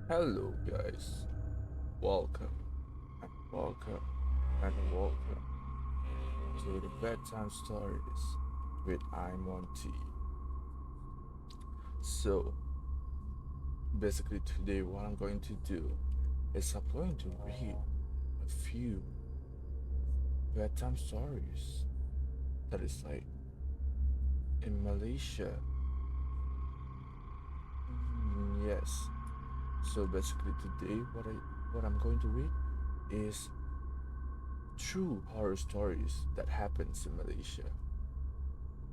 Hello, guys. Welcome and welcome and welcome to the Bedtime Stories with I'm Monty. So, basically, today, what I'm going to do is I'm going to read a few bedtime stories that is like in Malaysia. Yes. So basically, today, what I'm going to read is true horror stories that happens in Malaysia.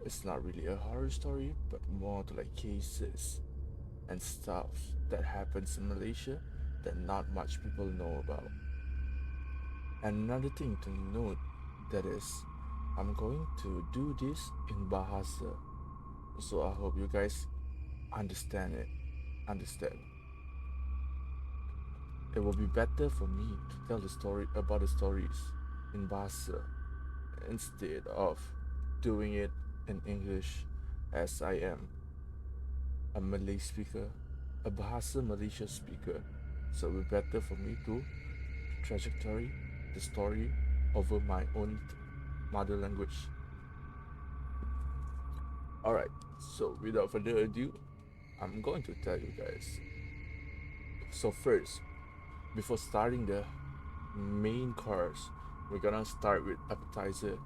It's not really a horror story, but more to like cases and stuff that happens in Malaysia that not much people know about. And another thing to note that is I'm going to do this in Bahasa. So I hope you guys understand it. Understand. It will be better for me to tell the story about the stories in Bahasa instead of doing it in English, as I am a Malay speaker, a Bahasa Malaysia speaker. So it would be better for me to trajectory the story over my own mother language. Alright, so without further ado, I'm going to tell you guys. So first, before starting the main course, we're gonna start with appetizer.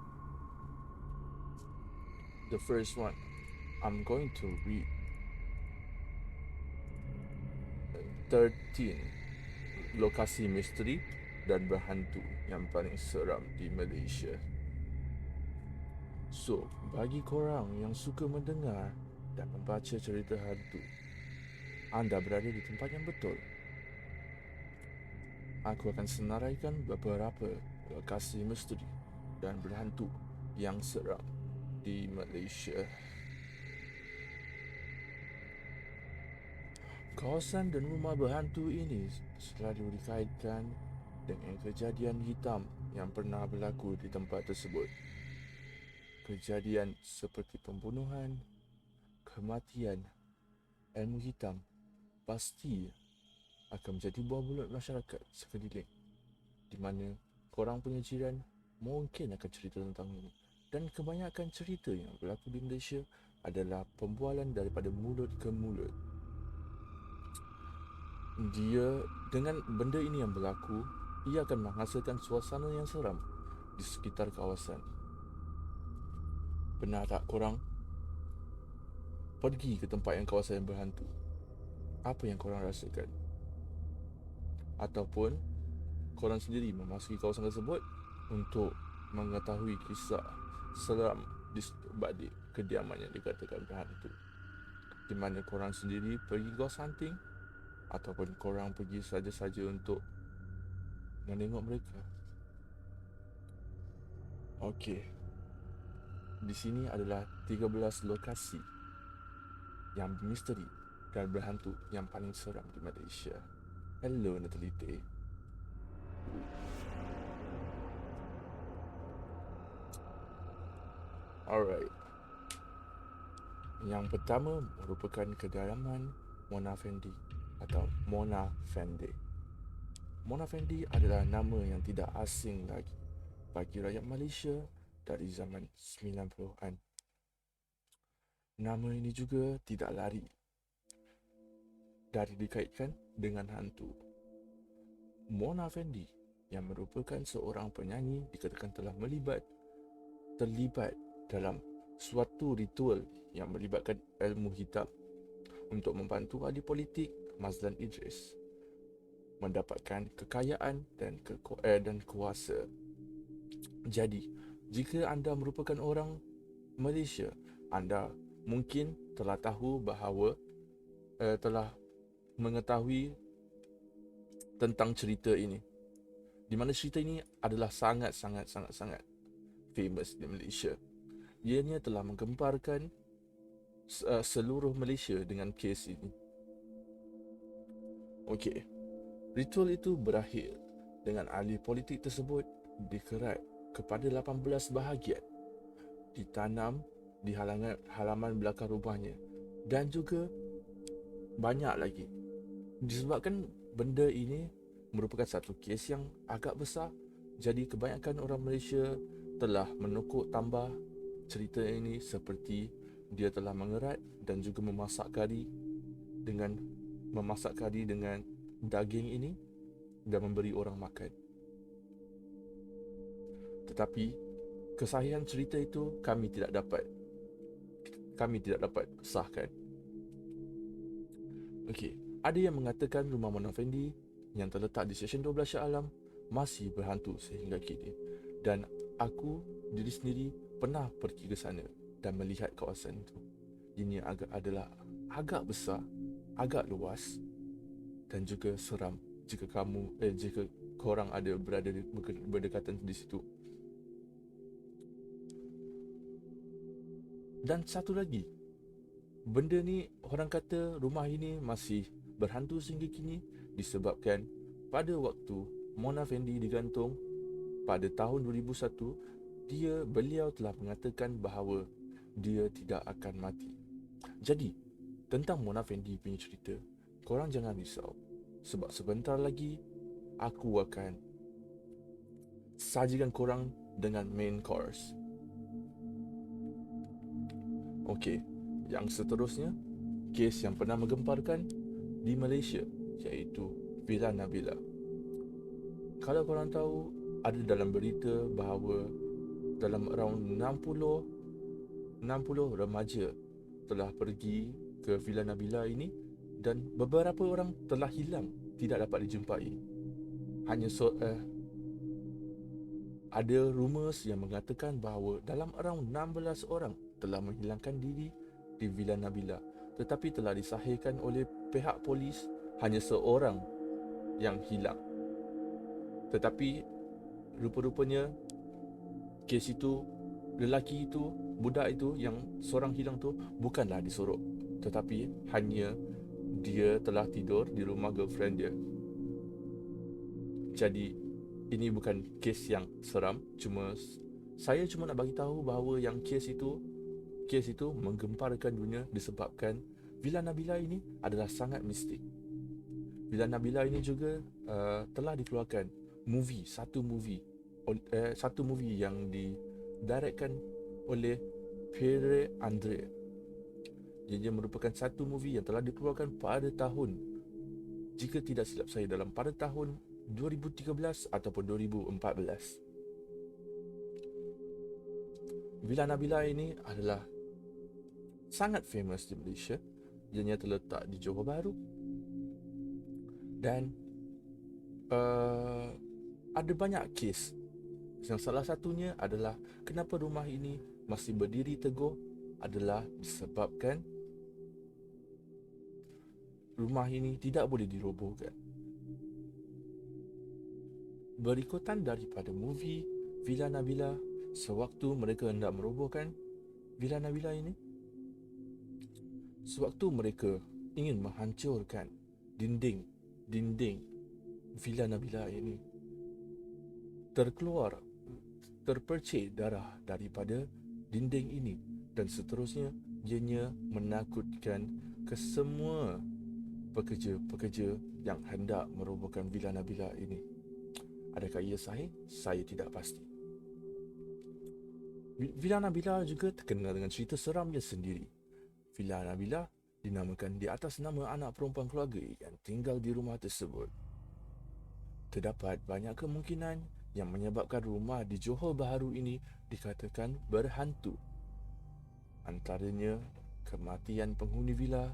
The first one, I'm going to read 13 lokasi misteri dan berhantu yang paling seram di Malaysia. So, bagi korang yang suka mendengar dan membaca cerita hantu, anda berada di tempat yang betul. Aku akan senaraikan beberapa lokasi misteri dan berhantu yang seram di Malaysia. Kawasan dan rumah berhantu ini selalu dikaitkan dengan kejadian hitam yang pernah berlaku di tempat tersebut. Kejadian seperti pembunuhan, kematian, ilmu hitam pasti akan menjadi buah mulut masyarakat sekeliling, di mana korang punya jiran mungkin akan cerita tentang ini. Dan kebanyakan cerita yang berlaku di Malaysia adalah pembualan daripada mulut ke mulut. Dengan benda ini yang berlaku, ia akan menghasilkan suasana yang seram di sekitar kawasan. Pernah tak korang pergi ke tempat yang kawasan yang berhantu? Apa yang korang rasakan? Ataupun korang sendiri memasuki kawasan tersebut untuk mengetahui kisah seram di balik kediaman yang dikatakan berhantu, di mana korang sendiri pergi ghost hunting ataupun korang pergi saja-saja untuk menengok mereka. Okey, di sini adalah 13 lokasi yang misteri dan berhantu yang paling seram di Malaysia. Hello Natalie Tay. Alright. Yang pertama merupakan kediaman Mona Fendi atau Mona Fendi. Mona Fendi adalah nama yang tidak asing lagi bagi rakyat Malaysia dari zaman 90-an. Nama ini juga tidak lari dari dikaitkan dengan hantu. Mona Fendi yang merupakan seorang penyanyi dikatakan telah terlibat dalam suatu ritual yang melibatkan ilmu hitam untuk membantu ahli politik Mazlan Idris mendapatkan kekayaan dan kuasa. Jadi, jika anda merupakan orang Malaysia, anda mungkin telah tahu bahawa telah mengetahui tentang cerita ini, di mana cerita ini adalah sangat famous di Malaysia. Ianya telah menggemparkan seluruh Malaysia dengan kes ini. Okey, ritual itu berakhir dengan ahli politik tersebut dikerat kepada 18 bahagian, ditanam di halaman belakang rumahnya, dan juga banyak lagi. Disebabkan benda ini merupakan satu kes yang agak besar, jadi kebanyakan orang Malaysia telah menukuk tambah cerita ini seperti dia telah mengerat dan juga memasak kari dengan daging ini dan memberi orang makan. Tetapi kesahihan cerita itu kami tidak dapat sahkan. Okey, ada yang mengatakan rumah Mona Fendi yang terletak di Seksyen 12 Shah Alam masih berhantu sehingga kini, dan aku diri sendiri pernah pergi ke sana dan melihat kawasan itu. Ini adalah agak besar, agak luas dan juga seram jika korang ada berdekatan di situ. Dan satu lagi, benda ni orang kata rumah ini masih berhantu sehingga kini disebabkan pada waktu Mona Fendi digantung pada tahun 2001, beliau telah mengatakan bahawa dia tidak akan mati. Jadi, tentang Mona Fendi punya cerita, korang jangan risau. Sebab sebentar lagi, aku akan sajikan korang dengan main course. Okey, yang seterusnya, kes yang pernah menggemparkan di Malaysia, iaitu Villa Nabila. Kalau korang tahu, ada dalam berita bahawa dalam around 60 remaja telah pergi ke Villa Nabila ini dan beberapa orang telah hilang, tidak dapat dijumpai. Ada rumours yang mengatakan bahawa dalam around 16 orang telah menghilangkan diri di Villa Nabila, tetapi telah disahihkan oleh pihak polis hanya seorang yang hilang. Tetapi rupa-rupanya kes itu, lelaki itu, budak itu yang seorang hilang tu bukanlah disorok, tetapi hanya dia telah tidur di rumah girlfriend dia. Jadi ini bukan kes yang seram, saya cuma nak bagi tahu bahawa yang kes itu menggemparkan dunia disebabkan Villa Nabila ini adalah sangat mistik. Villa Nabila ini juga telah dikeluarkan satu movie yang didirectkan oleh Pierre Andre. Dia merupakan satu movie yang telah dikeluarkan pada tahun, jika tidak silap saya, pada tahun 2013 ataupun 2014. Villa Nabila ini adalah sangat famous di Malaysia. Ianya terletak di Johor Bahru. Dan ada banyak kes. Yang salah satunya adalah kenapa rumah ini masih berdiri teguh adalah disebabkan rumah ini tidak boleh dirobohkan. Berikutan daripada movie Villa Nabila, sewaktu mereka hendak merobohkan Villa Nabila ini, sewaktu mereka ingin menghancurkan dinding Villa Nabila ini, terpercik darah daripada dinding ini, dan seterusnya ianya menakutkan kesemua pekerja-pekerja yang hendak merobohkan Villa Nabila ini. Adakah ia sahih? Saya tidak pasti. Villa Nabila juga terkenal dengan cerita seramnya sendiri. Villa Nabila dinamakan di atas nama anak perempuan keluarga yang tinggal di rumah tersebut. Terdapat banyak kemungkinan yang menyebabkan rumah di Johor Bahru ini dikatakan berhantu. Antaranya kematian penghuni villa,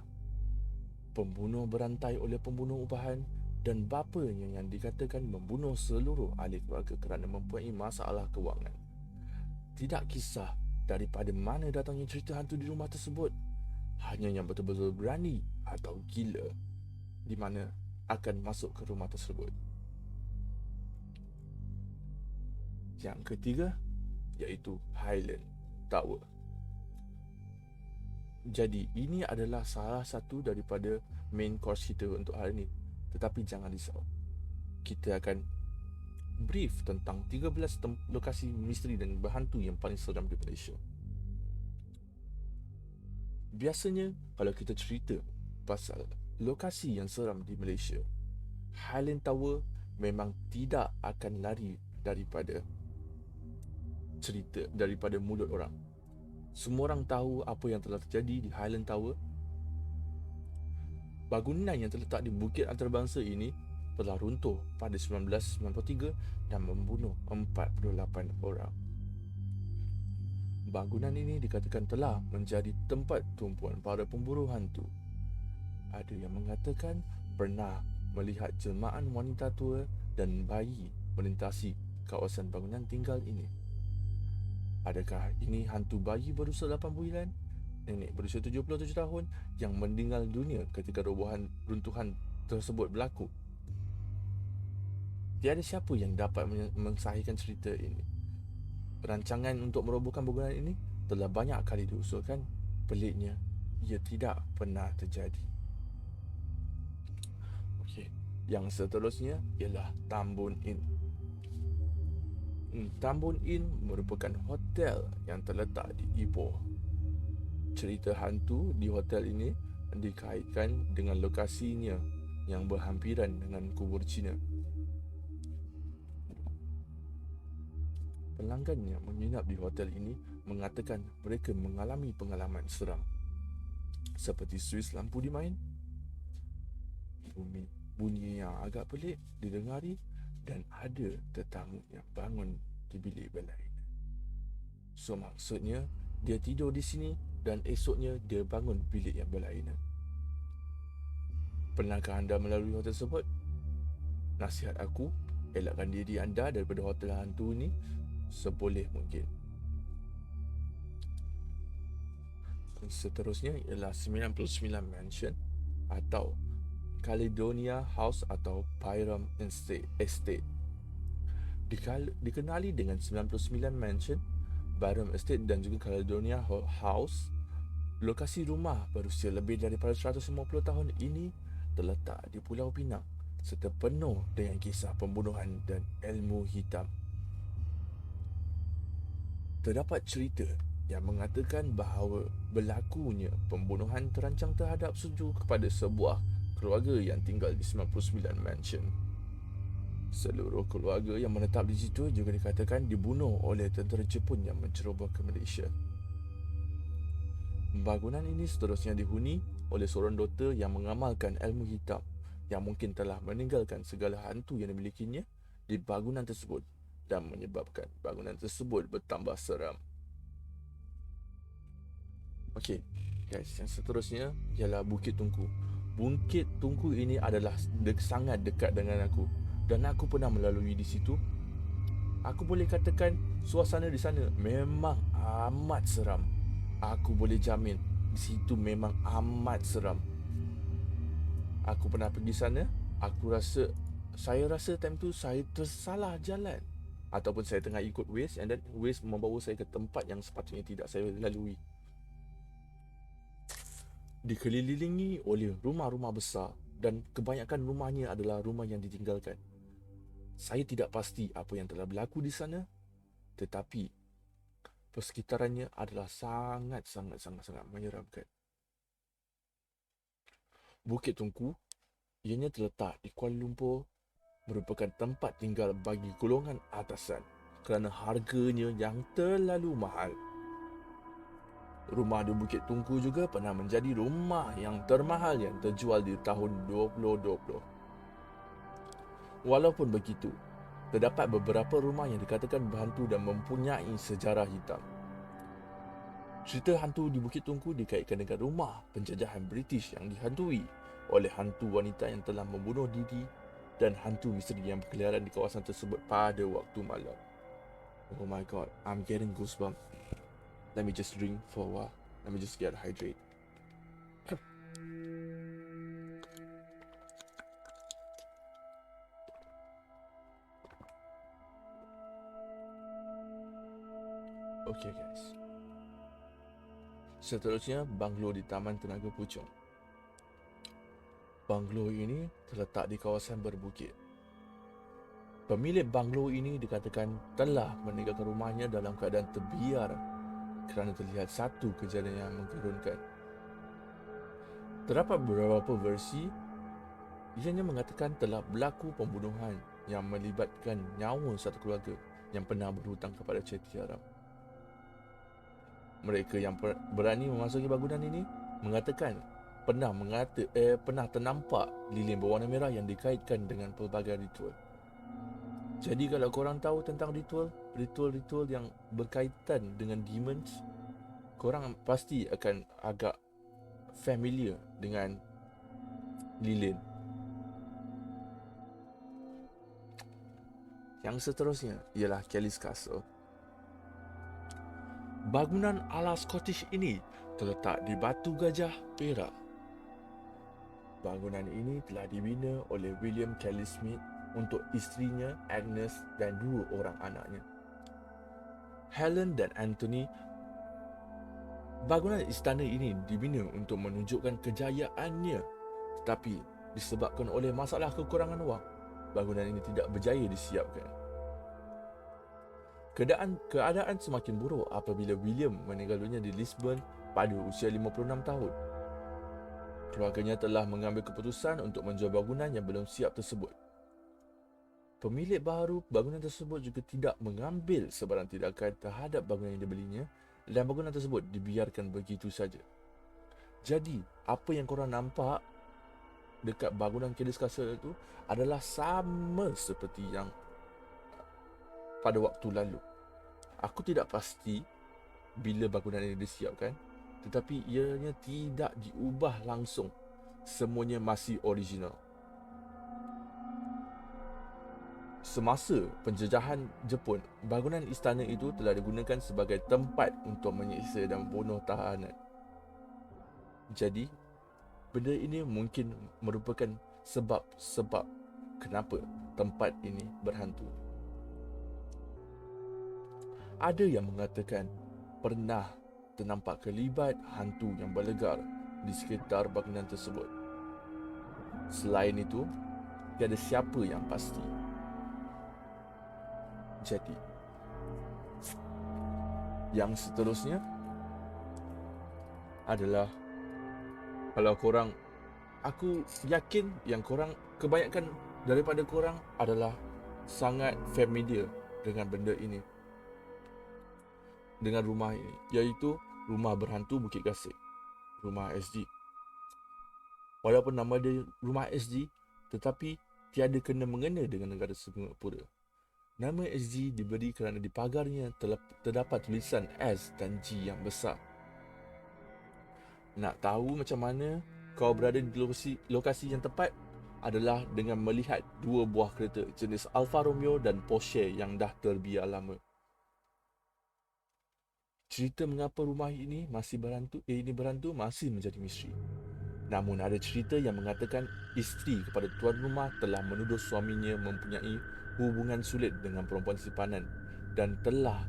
pembunuh berantai oleh pembunuh upahan, dan bapanya yang dikatakan membunuh seluruh ahli keluarga kerana mempunyai masalah kewangan. Tidak kisah daripada mana datangnya cerita hantu di rumah tersebut, hanya yang betul-betul berani atau gila di mana akan masuk ke rumah tersebut. Yang ketiga, iaitu Highland Tower. Jadi ini adalah salah satu daripada main course kita untuk hari ini. Tetapi jangan risau, kita akan brief tentang 13 lokasi misteri dan berhantu yang paling seram di Malaysia. Biasanya kalau kita cerita pasal lokasi yang seram di Malaysia, Highland Tower memang tidak akan lari daripada mulut orang. Semua orang tahu apa yang telah terjadi di Highland Tower. Bangunan yang terletak di Bukit Antarabangsa ini telah runtuh pada 1993 dan membunuh 48 orang. Bangunan ini dikatakan telah menjadi tempat tumpuan para pemburu hantu. Ada yang mengatakan pernah melihat jelmaan wanita tua dan bayi melintasi kawasan bangunan tinggal ini. Adakah ini hantu bayi berusia 8 bulan, nenek berusia 77 tahun yang meninggal dunia ketika runtuhan tersebut berlaku? Tiada siapa yang dapat mensahihkan cerita ini. Perancangan untuk merobohkan bangunan ini telah banyak kali diusulkan. Peliknya, ia tidak pernah terjadi. Okey, yang seterusnya ialah Tambun Inn. Tambun Inn merupakan hotel yang terletak di Ipoh. Cerita hantu di hotel ini dikaitkan dengan lokasinya yang berhampiran dengan kubur Cina. Pelanggan yang menginap di hotel ini mengatakan mereka mengalami pengalaman seram, seperti suis lampu dimain, bunyi yang agak pelik didengari, dan ada tetamu yang bangun di bilik berlainan. So maksudnya dia tidur di sini dan esoknya dia bangun bilik yang berlainan. Pernahkah anda melalui hotel tersebut? Nasihat aku, elakkan diri anda daripada hotel hantu ni seboleh mungkin. Seterusnya ialah 99 Mansion atau Caledonia House atau Byram Estate. Dikenali dengan 99 Mansion, Byram Estate dan juga Caledonia House, lokasi rumah berusia lebih daripada 150 tahun ini terletak di Pulau Pinang serta penuh dengan kisah pembunuhan dan ilmu hitam. Terdapat cerita yang mengatakan bahawa berlakunya pembunuhan terancang terhadap Suju kepada sebuah keluarga yang tinggal di 99 Mansion. Seluruh keluarga yang menetap di situ juga dikatakan dibunuh oleh tentera Jepun yang menceroboh ke Malaysia. Bangunan ini seterusnya dihuni oleh seorang doktor yang mengamalkan ilmu hitam yang mungkin telah meninggalkan segala hantu yang dimilikinya di bangunan tersebut dan menyebabkan bangunan tersebut bertambah seram. Okey, guys, yang seterusnya ialah Bukit Tungku. Bukit Tungku ini adalah sangat dekat dengan aku dan aku pernah melalui di situ. Aku boleh katakan suasana di sana memang amat seram. Aku boleh jamin di situ memang amat seram. Aku pernah pergi sana. Saya rasa time tu saya tersalah jalan, ataupun saya tengah ikut Waze and then Waze membawa saya ke tempat yang sepatutnya tidak saya lalui. Dikelilingi oleh rumah-rumah besar dan kebanyakan rumahnya adalah rumah yang ditinggalkan. Saya tidak pasti apa yang telah berlaku di sana, tetapi persekitarannya adalah sangat menyeramkan. Bukit Tungku ianya terletak di Kuala Lumpur, merupakan tempat tinggal bagi golongan atasan kerana harganya yang terlalu mahal. Rumah di Bukit Tungku juga pernah menjadi rumah yang termahal yang terjual di tahun 2020. Walaupun begitu, terdapat beberapa rumah yang dikatakan berhantu dan mempunyai sejarah hitam. Cerita hantu di Bukit Tungku dikaitkan dengan rumah penjajahan British yang dihantui oleh hantu wanita yang telah membunuh diri dan hantu misteri yang berkeliaran di kawasan tersebut pada waktu malam. Oh my god, I'm getting goosebumps. Let me just drink for a while. Let me just get hydrate. Okay guys. Seterusnya, banglo di Taman Tenaga Puchong. Banglo ini terletak di kawasan berbukit. Pemilik banglo ini dikatakan telah meninggalkan rumahnya dalam keadaan terbiar kerana terlihat satu kejadian yang menggerunkan. Terdapat beberapa versi ianya mengatakan telah berlaku pembunuhan yang melibatkan nyawa satu keluarga yang pernah berhutang kepada charity haram. Mereka yang berani memasuki bangunan ini mengatakan pernah ternampak lilin berwarna merah yang dikaitkan dengan pelbagai ritual. Jadi kalau korang tahu tentang ritual yang berkaitan dengan demons, korang pasti akan agak familiar dengan lilin. Yang seterusnya ialah Kelly's Castle. Bangunan ala Scottish ini terletak di Batu Gajah, Perak. Bangunan ini telah dibina oleh William Kelly Smith untuk isterinya Agnes dan 2 orang anaknya, Helen dan Anthony. Bangunan istana ini dibina untuk menunjukkan kejayaannya, tetapi disebabkan oleh masalah kekurangan wang, bangunan ini tidak berjaya disiapkan. Keadaan semakin buruk apabila William meninggal dunia di Lisbon pada usia 56 tahun. Keluarganya telah mengambil keputusan untuk menjual bangunan yang belum siap tersebut. Pemilik baru bangunan tersebut juga tidak mengambil sebarang tindakan terhadap bangunan yang dibelinya dan bangunan tersebut dibiarkan begitu saja. Jadi, apa yang korang nampak dekat bangunan Cadiz Castle itu adalah sama seperti yang pada waktu lalu. Aku tidak pasti bila bangunan ini disiapkan, tetapi ianya tidak diubah langsung. Semuanya masih original. Semasa penjajahan Jepun, bangunan istana itu telah digunakan sebagai tempat untuk menyiksa dan membunuh tahanan. Jadi, benda ini mungkin merupakan sebab-sebab kenapa tempat ini berhantu. Ada yang mengatakan pernah ternampak kelibat hantu yang berlegar di sekitar bangunan tersebut. Selain itu, tiada siapa yang pasti. Jadi, yang seterusnya adalah kalau korang, aku yakin yang kebanyakan daripada korang adalah sangat familiar dengan benda ini, dengan rumah ini, iaitu Rumah Berhantu Bukit Gasing, Rumah SG. Walaupun nama dia Rumah SG, tetapi tiada kena-mengena dengan negara Singapura. Nama SG diberi kerana di pagarnya terdapat tulisan S dan G yang besar. Nak tahu macam mana kau berada di lokasi yang tepat adalah dengan melihat dua buah kereta jenis Alfa Romeo dan Porsche yang dah terbiar lama. Cerita mengapa rumah ini berhantu masih menjadi misteri. Namun ada cerita yang mengatakan isteri kepada tuan rumah telah menuduh suaminya mempunyai hubungan sulit dengan perempuan simpanan dan telah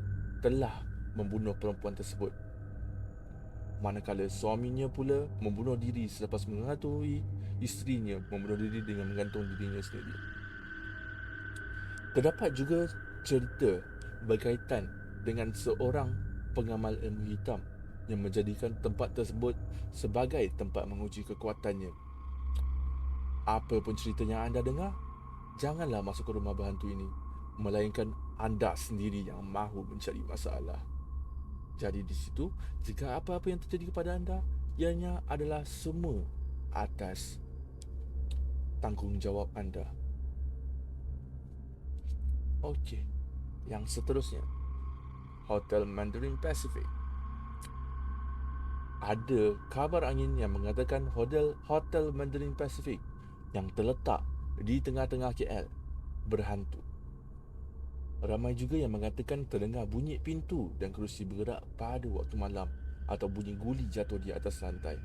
membunuh perempuan tersebut. Manakala suaminya pula membunuh diri selepas mengetahui isterinya membunuh diri dengan menggantung dirinya sendiri. Terdapat juga cerita berkaitan dengan seorang pengamal ilmu hitam yang menjadikan tempat tersebut sebagai tempat menguji kekuatannya. Apa pun cerita yang anda dengar, janganlah masuk ke rumah berhantu ini, melainkan anda sendiri yang mahu mencari masalah. Jadi di situ, jika apa-apa yang terjadi kepada anda, ianya adalah semua atas tanggungjawab anda. Okey, yang seterusnya, Hotel Mandarin Pacific. Ada kabar angin yang mengatakan Hotel Mandarin Pacific yang terletak di tengah-tengah KL berhantu. Ramai juga yang mengatakan terdengar bunyi pintu dan kerusi bergerak pada waktu malam atau bunyi guli jatuh di atas lantai.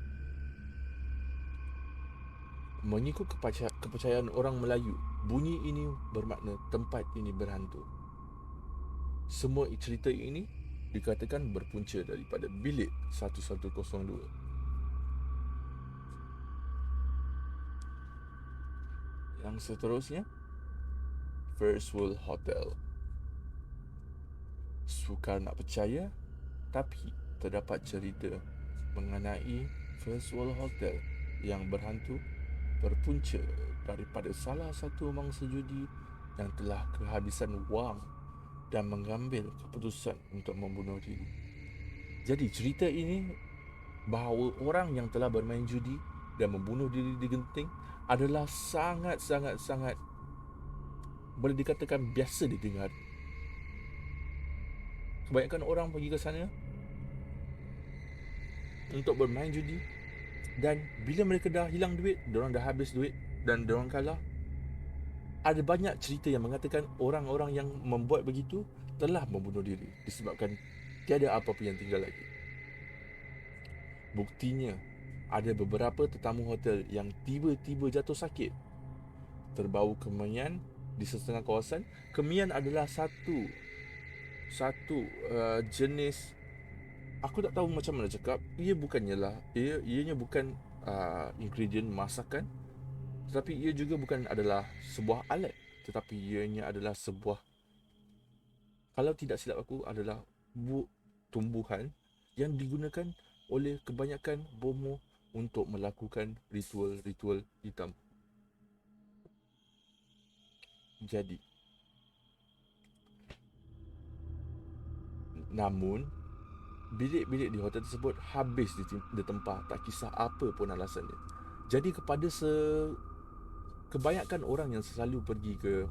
Mengikut kepercayaan orang Melayu, bunyi ini bermakna tempat ini berhantu. Semua cerita ini dikatakan berpunca daripada bilik 1102. Yang seterusnya, First World Hotel. Sukar nak percaya, tapi terdapat cerita mengenai First World Hotel yang berhantu berpunca daripada salah satu mangsa judi yang telah kehabisan wang dan mengambil keputusan untuk membunuh diri. Jadi cerita ini bahawa orang yang telah bermain judi dan membunuh diri di genting adalah sangat boleh dikatakan biasa didengar. Kebanyakan orang pergi ke sana untuk bermain judi, dan bila mereka dah hilang duit, diorang dah habis duit dan diorang kalah, ada banyak cerita yang mengatakan orang-orang yang membuat begitu telah membunuh diri disebabkan tiada apa-apa yang tinggal lagi. Buktinya, ada beberapa tetamu hotel yang tiba-tiba jatuh sakit, terbau kematian di setengah kawasan. Kematian adalah satu jenis, aku tak tahu macam mana cakap, ianya bukan ingredient masakan, tetapi ia juga bukan adalah sebuah alat, tetapi ianya adalah sebuah kalau tidak silap aku adalah tumbuhan yang digunakan oleh kebanyakan bomoh untuk melakukan ritual-ritual hitam. Jadi, namun bilik-bilik di hotel tersebut habis ditempah, tak kisah apa pun alasannya. Jadi kebanyakan orang yang selalu pergi ke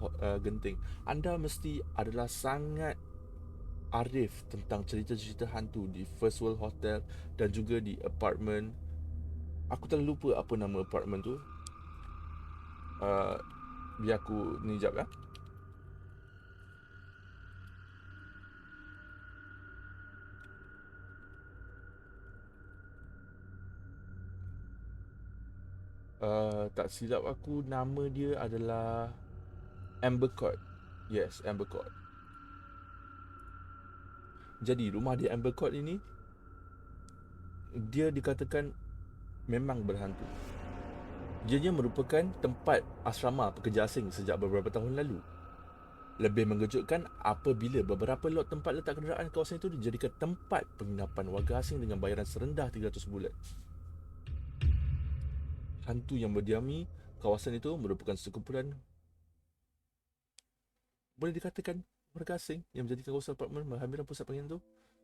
Genting, anda mesti adalah sangat arif tentang cerita-cerita hantu di First World Hotel dan juga di apartment. Aku terlupa apa nama apartment tu. Uh, Biar aku ni jap ya. Tak silap aku nama dia adalah Amber Court. Yes, Amber Court. Jadi rumah di Amber Court ini dia dikatakan memang berhantu. Ianya merupakan tempat asrama pekerja asing sejak beberapa tahun lalu. Lebih mengejutkan apabila beberapa lot tempat letak kenderaan di kawasan itu dijadikan tempat penginapan warga asing dengan bayaran serendah 300 bulan. Hantu yang berdiami kawasan itu merupakan sekumpulan, boleh dikatakan, warga asing yang menjadikan kawasan apartmen Mahamiran Pusat Penginapan itu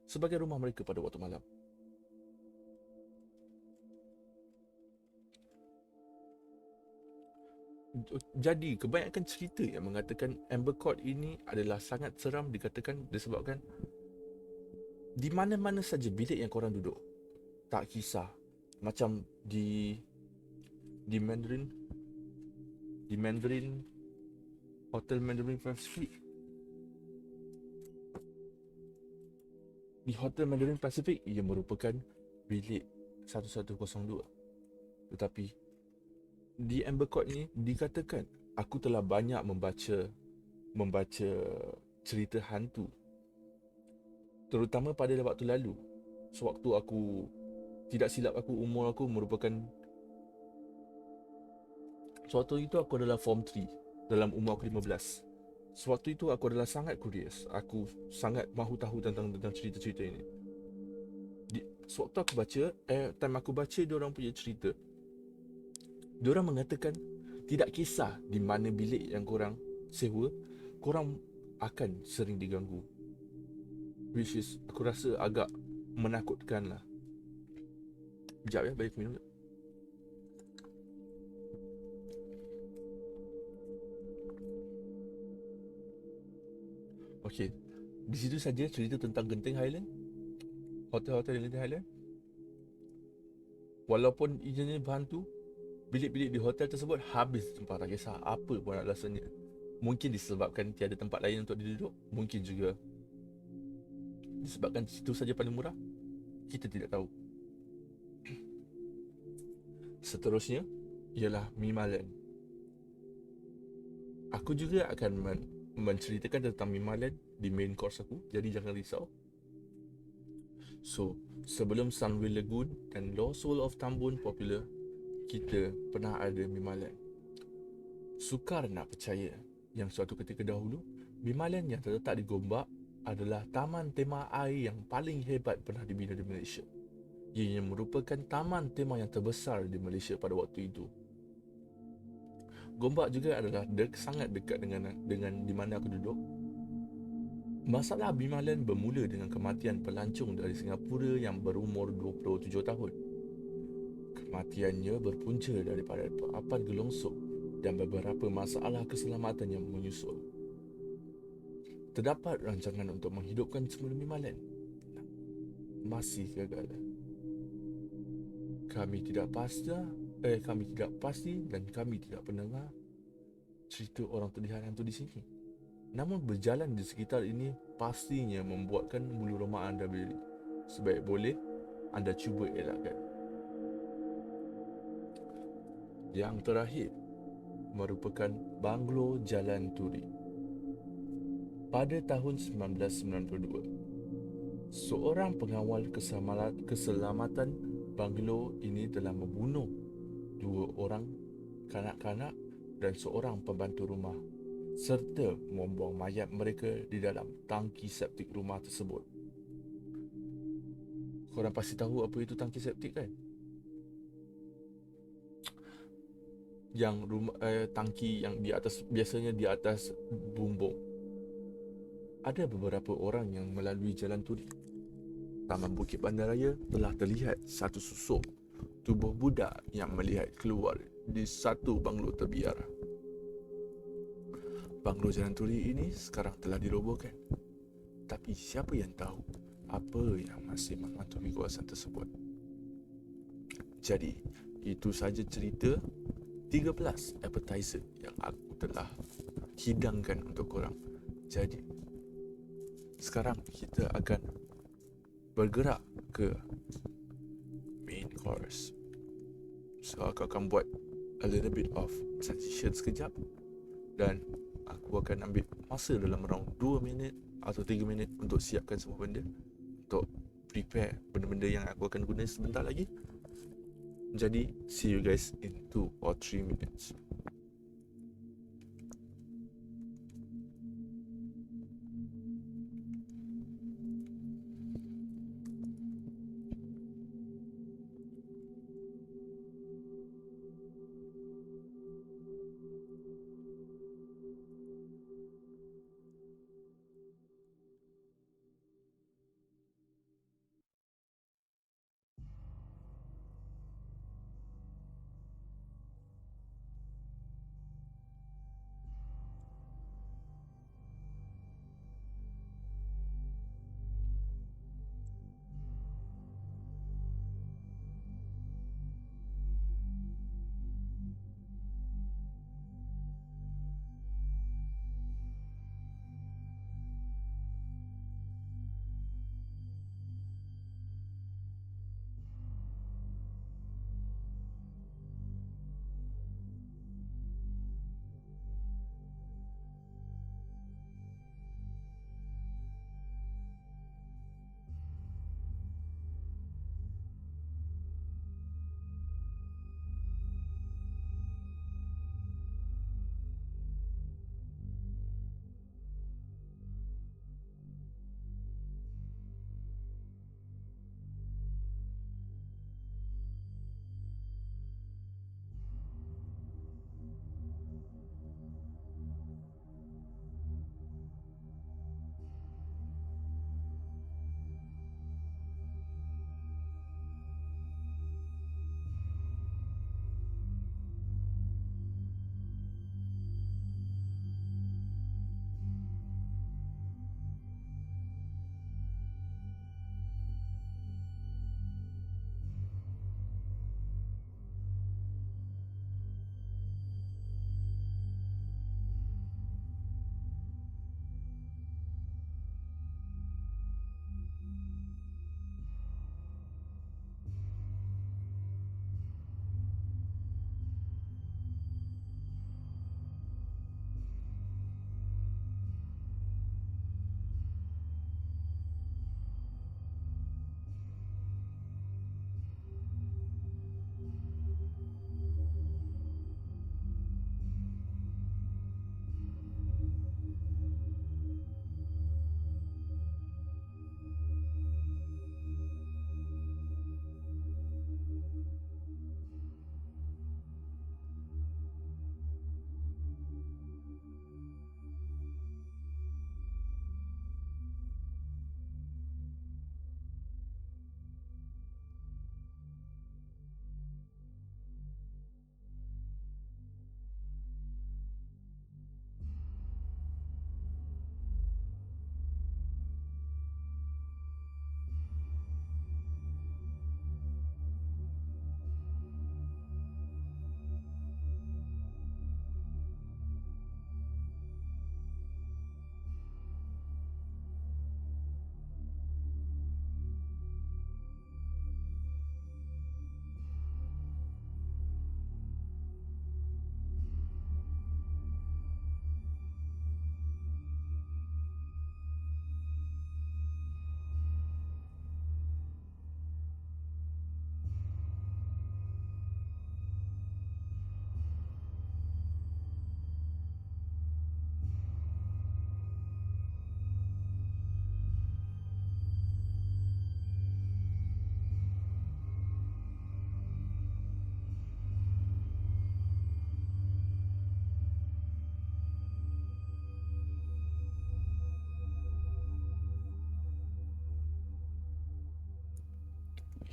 sebagai rumah mereka pada waktu malam. Jadi kebanyakan cerita yang mengatakan Amber Court ini adalah sangat seram dikatakan disebabkan di mana-mana saja bilik yang korang duduk, tak kisah, macam di Mandarin, di Mandarin Hotel Mandarin Pacific, di Hotel Mandarin Pacific ia merupakan bilik 1102. Tetapi di Amber Court ni dikatakan aku telah banyak membaca cerita hantu, terutama pada waktu lalu. Sewaktu aku, tidak silap aku, umur aku merupakan, sewaktu itu aku adalah form 3 dalam umur aku 15. Sewaktu itu aku adalah sangat curious. Aku sangat mahu tahu tentang cerita-cerita ini. Sewaktu aku baca, time aku baca diorang punya cerita, diorang mengatakan tidak kisah di mana bilik yang korang sewa, korang akan sering diganggu. Which is aku rasa agak menakutkan lah. Sekejap ya, bagi aku minum. Okey, di situ saja cerita tentang Genting Highland, hotel-hotel Genting Highland. Walaupun ianya berhantu, bilik-bilik di hotel tersebut habis tempat, tak kisah apa pun alasannya. Mungkin disebabkan tiada tempat lain untuk duduk, mungkin juga disebabkan situ saja paling murah. Kita tidak tahu. Seterusnya ialah Mimaland. Aku juga akan menceritakan tentang Mimaland di main course aku, jadi jangan risau. So, sebelum Sunway Lagoon dan Lost World of Tambun popular, kita pernah ada Mimaland. Sukar nak percaya yang suatu ketika dahulu, Mimaland yang terletak di Gombak adalah taman tema air yang paling hebat pernah dibina di Malaysia. Ia merupakan taman tema yang terbesar di Malaysia pada waktu itu. Gombak juga adalah sangat dekat dengan di mana aku duduk. Masalah Mimaland bermula dengan kematian pelancong dari Singapura yang berumur 27 tahun. Kematiannya berpunca daripada apan gelongsong dan beberapa masalah keselamatan yang menyusul. Terdapat rancangan untuk menghidupkan semula Mimaland, masih gagal. Kami tidak pasti dan kami tidak mendengar cerita orang terlihat hantu di sini. Namun berjalan di sekitar ini pastinya membuatkan bulu roma anda berdiri. Sebaik boleh anda cuba elakkan. Yang terakhir merupakan Banglo Jalan Turi. Pada tahun 1992, seorang pengawal keselamatan Banglo ini telah membunuh 2 orang kanak-kanak dan seorang pembantu rumah serta membuang mayat mereka di dalam tangki septik rumah tersebut. Korang pasti tahu apa itu tangki septik kan? Yang tangki yang di atas, biasanya di atas bumbung. Ada beberapa orang yang melalui jalan turi Taman Bukit Bandaraya telah terlihat satu susuk tubuh budak yang melihat keluar di satu banglo terbiar. Banglo jalan turi ini sekarang telah dirobohkan. Tapi siapa yang tahu apa yang masih menghantui kawasan tersebut? Jadi, itu saja cerita 13 appetizer yang aku telah hidangkan untuk korang. Jadi, sekarang kita akan bergerak ke main course. So, aku akan buat a little bit of transition sekejap dan aku akan ambil masa dalam around 2 minit atau 3 minit untuk siapkan semua benda, untuk prepare benda-benda yang aku akan guna sebentar lagi. Jadi, see you guys in 2 or 3 minutes.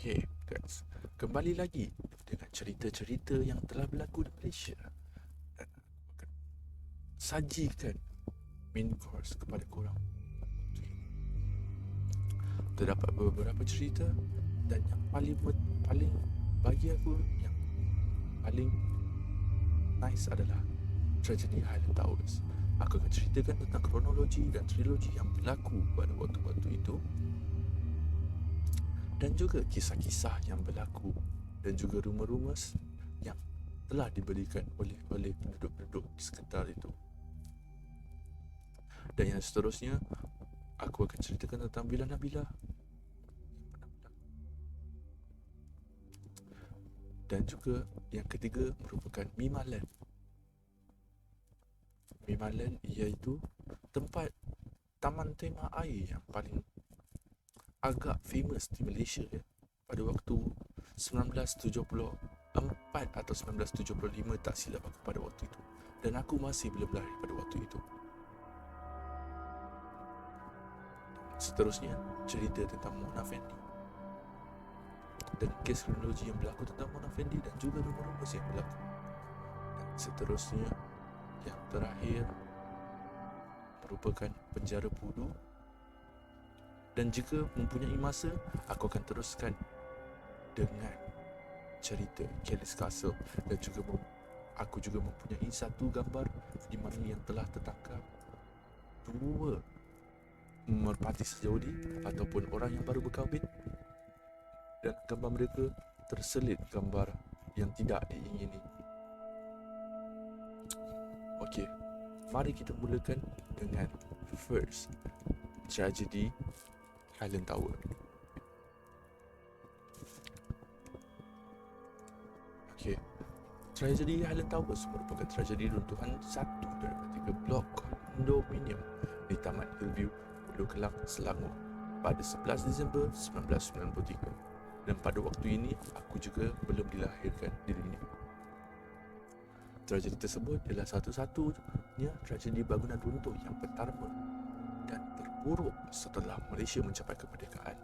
Okay guys, kembali lagi dengan cerita-cerita yang telah berlaku di Malaysia. Dan aku akan sajikan main course kepada korang. Terdapat beberapa cerita, dan yang paling bagi aku yang paling nice adalah tragedi Highland Towers. Aku akan ceritakan tentang kronologi dan trilogi yang berlaku pada waktu-waktu itu, dan juga kisah-kisah yang berlaku, dan juga rumor-rumor yang telah diberikan oleh penduduk-penduduk di sekitar itu. Dan yang seterusnya, aku akan ceritakan tentang Villa Nabila. Dan juga yang ketiga merupakan Mimaland. Mimaland iaitu tempat taman tema air yang paling agak famous di Malaysia ya, pada waktu 1974 atau 1975 tak silap aku pada waktu itu. Dan aku masih belum lahir pada waktu itu. Seterusnya, cerita tentang Mona Fendi dan kes kronologi yang berlaku tentang Mona Fendi dan juga rumor-rumor yang berlaku. Dan seterusnya, yang terakhir merupakan penjara Pudu. Dan jika mempunyai masa, aku akan teruskan dengan cerita Kelly's Castle. Dan juga aku juga mempunyai satu gambar di mana yang telah tertangkap dua merpati sejauh ni ataupun orang yang baru berkahwin, dan gambar mereka terselit gambar yang tidak diingini. Okey, mari kita mulakan dengan first tragedi Highland Tower. Okey, tragedi Highland Towers merupakan tragedi runtuhan satu daripada 3 blok kondominium di Taman Hillview, Pulau Kelang, Selangor pada 11 Disember 1993. Dan pada waktu ini, aku juga belum dilahirkan di dunia. Tragedi tersebut adalah satu-satunya tragedi bangunan runtuh yang pertama dan terburuk setelah Malaysia mencapai kemerdekaan.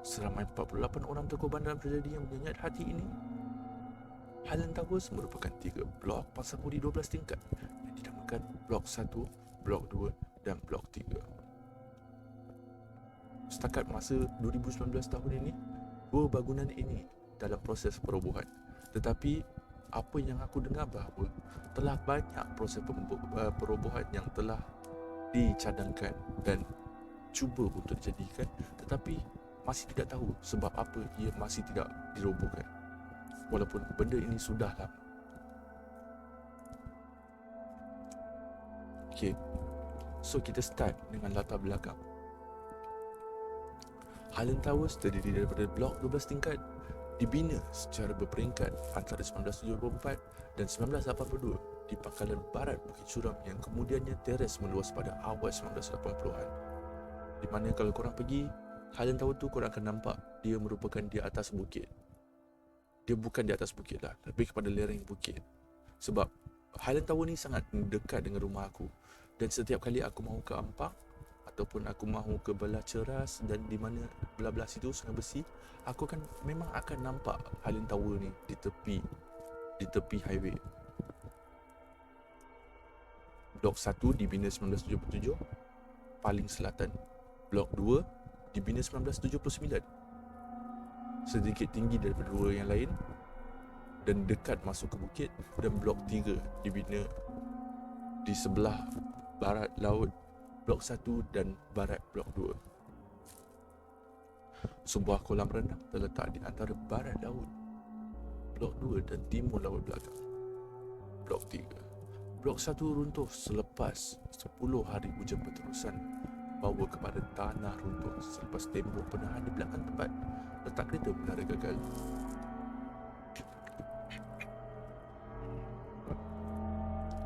Seramai 48 orang terkorban dalam tragedi yang menyayat hati ini. Highland Towers merupakan 3 blok pasar budi 12 tingkat yang dinamakan Blok 1, Blok 2 dan Blok 3. Setakat masa 2019 tahun ini, dua bangunan ini dalam proses perobohan. Tetapi apa yang aku dengar bahawa telah banyak proses perobohan yang telah dicadangkan dan cuba untuk dijadikan, tetapi masih tidak tahu sebab apa ia masih tidak dirobohkan, walaupun benda ini sudah lama. Okay, so kita start dengan latar belakang. Highland Towers terdiri daripada blok 12 tingkat, dibina secara berperingkat antara 1974 dan 1982 di pangkalan barat Bukit Curam yang kemudiannya teres meluas pada awal 1980-an. Di mana kalau korang pergi Highland Tower tu, korang akan nampak dia merupakan di atas bukit. Dia bukan di atas bukit lah, lebih kepada lereng bukit. Sebab Highland Tower ni sangat dekat dengan rumah aku. Dan setiap kali aku mahu ke Ampang ataupun aku mahu ke belah Ceras dan di mana belah-belah situ Sungai Besi, aku memang akan nampak Highland Tower ni di tepi highway. Blok 1 dibina 1977, paling selatan. Blok 2 dibina 1979, sedikit tinggi daripada dua yang lain dan dekat masuk ke bukit. Dan blok 3 dibina di sebelah barat laut blok 1 dan barat blok 2. Sebuah kolam renang terletak di antara barat laut blok 2 dan timur laut belakang blok 3. Blok 1 runtuh selepas 10 hari hujan berterusan, bawa kepada tanah runtuh selepas tembok penahan di belakang tempat letak kereta menara gagal.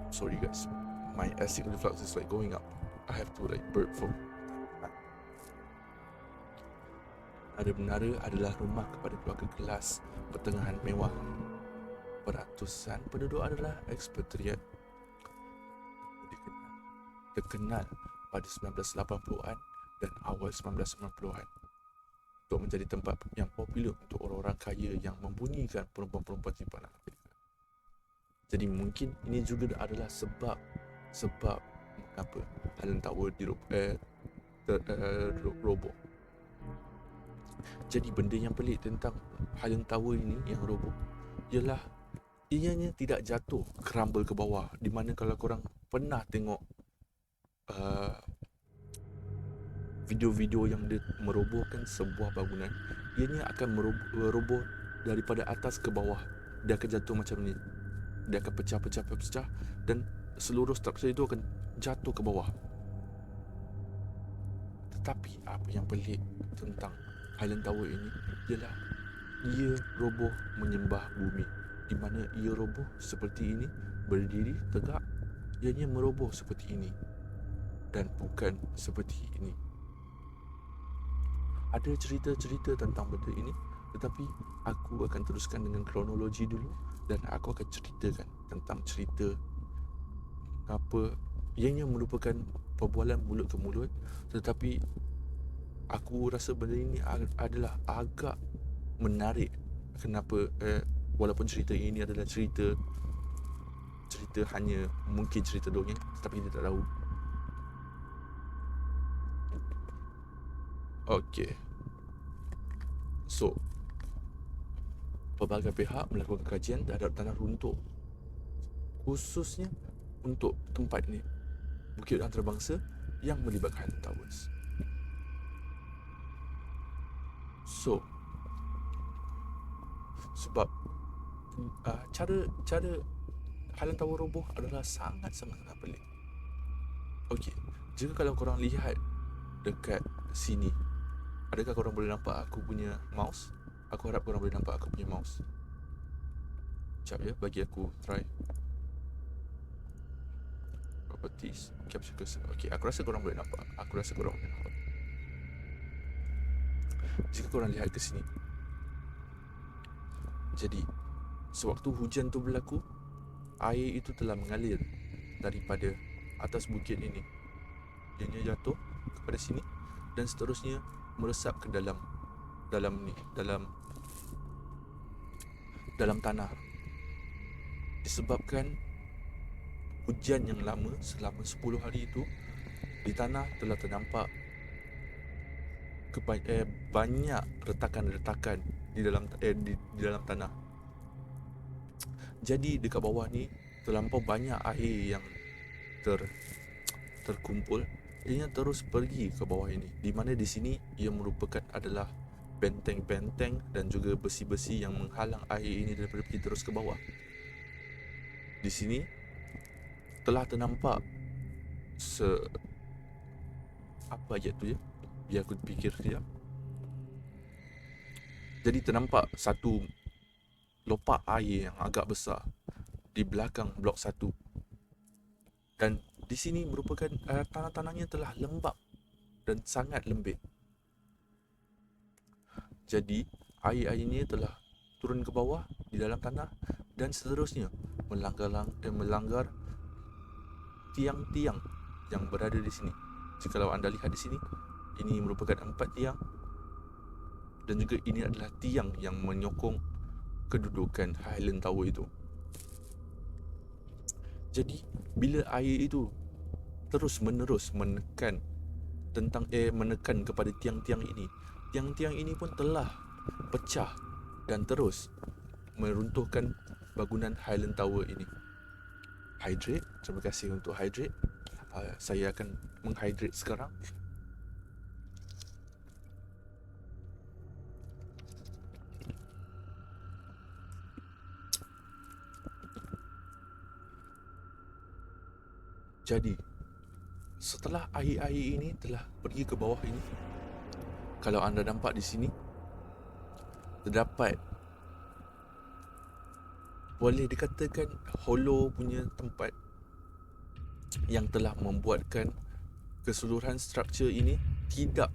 Sorry guys, my acid reflux is like going up. I have to like burp for. Menara adalah rumah kepada keluarga kelas pertengahan mewah. Peratusan penduduk adalah ekspatriat terkenal pada 1980-an dan awal 1990-an. untuk menjadi tempat yang popular untuk orang-orang kaya yang membunyikan perempuan-perempuan simpanan mereka. Jadi mungkin ini juga adalah sebab mengapa Highland Tower roboh. Jadi benda yang pelik tentang Highland Tower ini yang roboh ialah ianya tidak jatuh crumble ke bawah, di mana kalau korang pernah tengok video-video yang dia merobohkan sebuah bangunan, ianya akan meroboh daripada atas ke bawah. Dia akan jatuh macam ni, dia akan pecah dan seluruh struktur itu akan jatuh ke bawah. Tetapi apa yang pelik tentang Highland Tower ini ialah ia roboh menyembah bumi. Di mana ia roboh seperti ini, berdiri tegak, ianya meroboh seperti ini dan bukan seperti ini. Ada cerita-cerita tentang benda ini, tetapi aku akan teruskan dengan kronologi dulu dan aku akan ceritakan tentang cerita apa ianya merupakan perbualan mulut ke mulut, tetapi aku rasa benda ini adalah agak menarik. Kenapa walaupun cerita ini adalah cerita hanya mungkin cerita dongeng, tetapi kita tak tahu. Okey. So, pelbagai pihak melakukan kajian terhadap tanah runtuh, khususnya untuk tempat ini, bukit antarabangsa yang melibatkan Highland Towers. So, sebab cara Highland Tower roboh adalah sangat-sangat pelik. Okey, jika kalau korang lihat dekat sini, adakah korang boleh nampak aku punya mouse? Aku harap korang boleh nampak aku punya mouse. Sekejap ya, bagi aku try. Properties, capture cursor. Okey, aku rasa korang boleh nampak. Jika korang lihat ke sini, jadi sewaktu hujan tu berlaku, air itu telah mengalir daripada atas bukit ini. Ianya jatuh kepada sini dan seterusnya meresap ke dalam tanah. Disebabkan hujan yang lama selama 10 hari itu, di tanah telah ternampak banyak retakan-retakan di dalam tanah. Jadi dekat bawah ni terlampau banyak air yang terkumpul. Ianya terus pergi ke bawah ini, di mana di sini ia merupakan adalah benteng-benteng dan juga besi-besi yang menghalang air ini daripada pergi terus ke bawah. Di sini telah ternampak apa ayat tu ya? Biar aku fikir sekejap. Jadi ternampak satu lopak air yang agak besar di belakang blok 1. Dan di sini merupakan tanah-tanahnya telah lembap dan sangat lembik. Jadi air-air ini telah turun ke bawah di dalam tanah dan seterusnya melanggar tiang-tiang yang berada di sini. Jikalau anda lihat di sini, ini merupakan 4 tiang dan juga ini adalah tiang yang menyokong kedudukan Highland Tower itu. Jadi bila air itu terus-menerus menekan kepada tiang-tiang ini, tiang-tiang ini pun telah pecah dan terus meruntuhkan bangunan Highland Tower ini. Hydrate, terima kasih untuk hydrate. Saya akan menghydrate sekarang. Jadi setelah air-air ini telah pergi ke bawah ini, kalau anda nampak di sini, terdapat, boleh dikatakan, hollow punya tempat yang telah membuatkan keseluruhan struktur ini tidak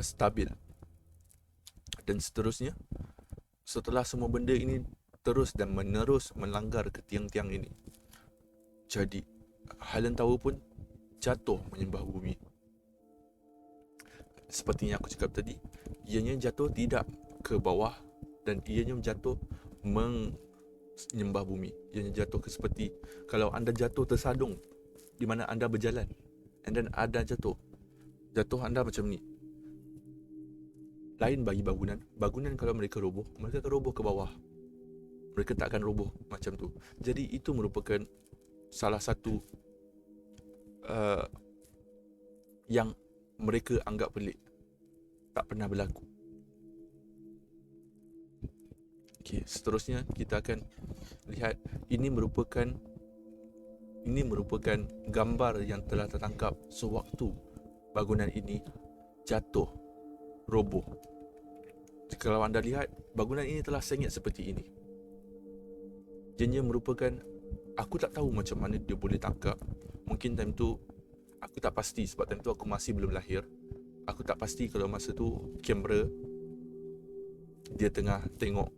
stabil. Dan seterusnya, setelah semua benda ini terus dan menerus melanggar ke tiang-tiang ini, jadi Highland Tower pun jatuh menyembah bumi. seperti yang aku cakap tadi, ianya jatuh tidak ke bawah dan ianya jatuh menyembah bumi. Ianya jatuh ke seperti kalau anda jatuh tersadung di mana anda berjalan and then anda jatuh anda macam ni. Lain bagi bangunan kalau mereka roboh, mereka akan roboh ke bawah, mereka tak akan roboh macam tu. Jadi itu merupakan salah satu yang mereka anggap pelik, tak pernah berlaku. Okay, seterusnya kita akan lihat ini merupakan gambar yang telah tertangkap sewaktu bangunan ini jatuh, roboh. Kalau anda lihat, bangunan ini telah sengit seperti ini. Ianya merupakan, aku tak tahu macam mana dia boleh tangkap. Mungkin time tu aku tak pasti sebab time tu aku masih belum lahir. Aku tak pasti kalau masa tu kamera dia tengah tengok,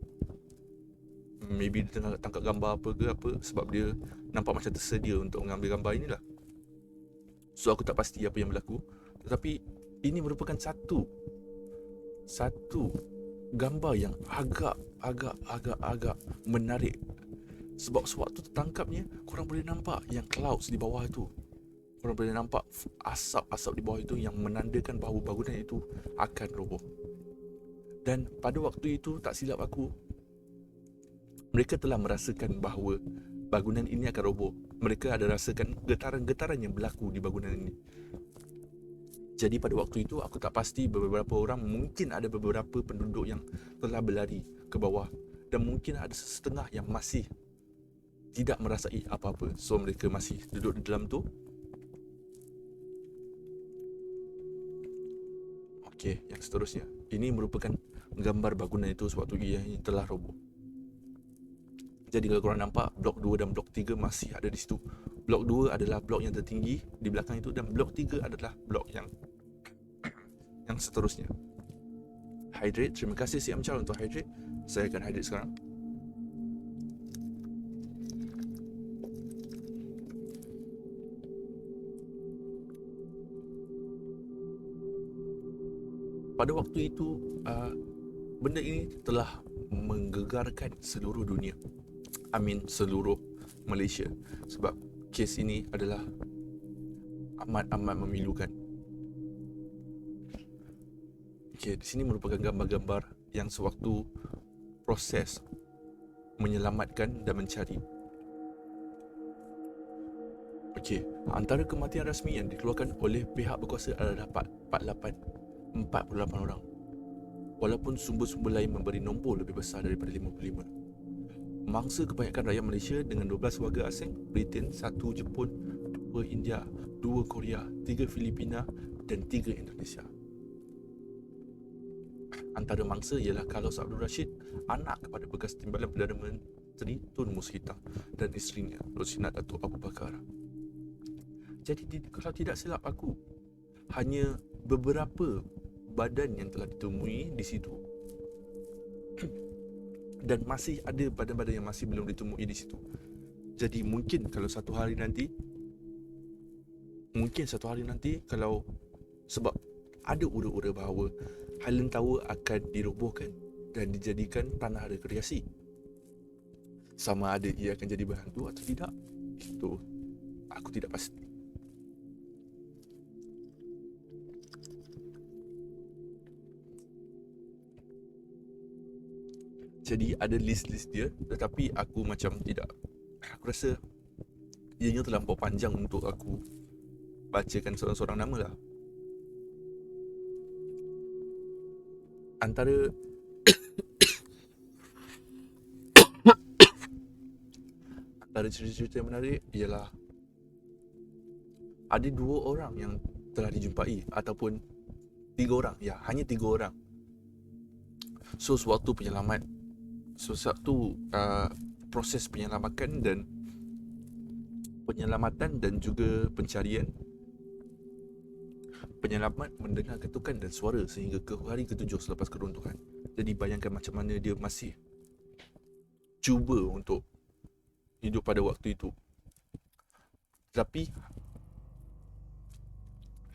maybe dia tengah tangkap gambar apa ke apa, sebab dia nampak macam tersedia untuk mengambil gambar inilah. So aku tak pasti apa yang berlaku. Tetapi ini merupakan satu gambar yang agak menarik. Sebab sewaktu tertangkapnya, korang boleh nampak yang clouds di bawah itu. Korang boleh nampak asap-asap di bawah itu yang menandakan bahawa bangunan itu akan roboh. Dan pada waktu itu, tak silap aku, mereka telah merasakan bahawa bangunan ini akan roboh. Mereka ada rasakan getaran-getaran yang berlaku di bangunan ini. Jadi pada waktu itu aku tak pasti beberapa orang, mungkin ada beberapa penduduk yang telah berlari ke bawah dan mungkin ada setengah yang masih tidak merasai apa-apa. So mereka masih duduk di dalam tu. Okey, yang seterusnya. Ini merupakan gambar bangunan itu sewaktu ia telah roboh. Jadi kalau korang nampak, blok 2 dan blok 3 masih ada di situ. Blok 2 adalah blok yang tertinggi di belakang itu dan blok 3 adalah blok yang seterusnya. Hydrate, terima kasih si Amcal untuk hydrate. Saya akan hydrate sekarang. Pada waktu itu, benda ini telah menggegarkan seluruh dunia. Seluruh Malaysia. Sebab kes ini adalah amat memilukan. Okay, di sini merupakan gambar-gambar yang sewaktu proses menyelamatkan dan mencari. Okey, antara kematian rasmi yang dikeluarkan oleh pihak berkuasa adalah 48 orang. Walaupun sumber-sumber lain memberi nombor lebih besar daripada 55. Mangsa kebanyakan rakyat Malaysia dengan 12 warga asing, Britain, 1 Jepun, 2 India, 2 Korea, 3 Filipina dan 3 Indonesia. Antara mangsa ialah Carlos Abdul Rashid, anak kepada bekas timbalan Perdana Menteri Tun Mushita dan isterinya Rosina Datuk Abu Bakar. Jadi kalau tidak silap aku, hanya beberapa badan yang telah ditemui di situ. Dan masih ada badan-badan yang masih belum ditemui di situ. Jadi mungkin satu hari nanti kalau, sebab ada ura-ura bahawa Highland Tower akan dirobohkan dan dijadikan tanah rekreasi. Sama ada ia akan jadi berhantu atau tidak, itu aku tidak pasti. Jadi ada list-list dia, tetapi aku macam tidak. Aku rasa ianya terlampau panjang untuk aku bacakan seorang-seorang nama lah. Antara cerita-cerita yang menarik ialah ada 2 orang yang telah dijumpai, ataupun 3 orang, hanya 3 orang. So sewaktu proses penyelamatan dan juga pencarian, penyelamat mendengar ketukan dan suara sehingga ke hari ke-7 selepas keruntuhan. Jadi bayangkan macam mana dia masih cuba untuk hidup pada waktu itu. Tapi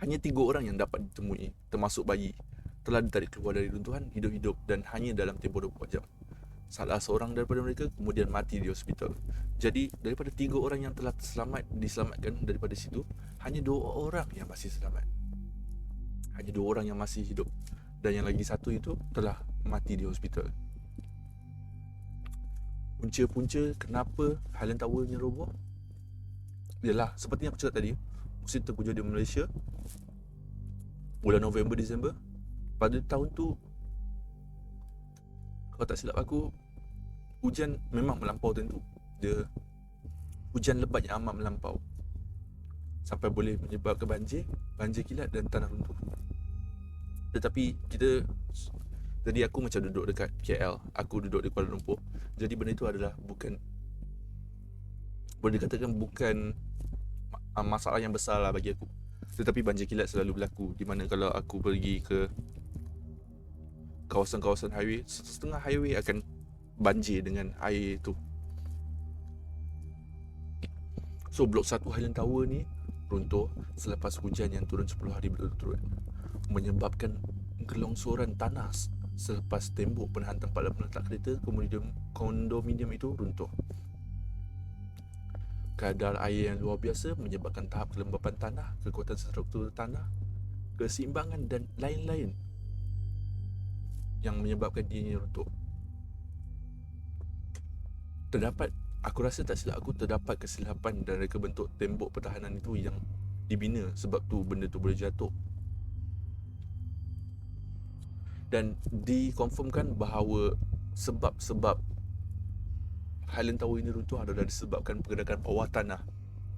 Hanya 3 orang yang dapat ditemui, termasuk bayi, telah ditarik keluar dari runtuhan hidup-hidup dan hanya dalam tempoh 24 jam. Salah seorang daripada mereka kemudian mati di hospital. Jadi daripada 3 orang yang telah diselamatkan daripada situ, hanya 2 orang yang masih selamat. Hanya 2 orang yang masih hidup. Dan yang lagi satu itu telah mati di hospital. Punca-punca kenapa Highland Tower-nya roboh? Yalah, seperti yang aku cakap tadi, musim tengkujuh di Malaysia bulan November, Disember. Pada tahun tu, kalau tak silap aku, hujan memang melampau tentu. Dia hujan lebat yang amat melampau sampai boleh menyebabkan banjir kilat dan tanah runtuh. Tetapi jadi aku macam duduk dekat KL, aku duduk di Kuala Lumpur. Jadi benda itu adalah bukan, boleh dikatakan bukan masalah yang besar lah bagi aku. Tetapi banjir kilat selalu berlaku, di mana kalau aku pergi ke kawasan-kawasan highway, setengah highway akan banjir dengan air tu. So blok 1 Highland Tower ni runtuh selepas hujan yang turun 10 hari berturut-turut, menyebabkan gelongsoran tanah selepas tembok penahan tempat meletak kereta kondominium itu runtuh. Kadar air yang luar biasa menyebabkan tahap kelembapan tanah, kekuatan struktur tanah, keseimbangan dan lain-lain yang menyebabkan dia runtuh. Aku rasa tak silap aku, terdapat kesilapan dan reka bentuk tembok pertahanan itu yang dibina, sebab tu benda tu boleh jatuh. Dan dikonfirmkan bahawa sebab Highland Tower ini runtuh adalah disebabkan pergerakan bawah tanah,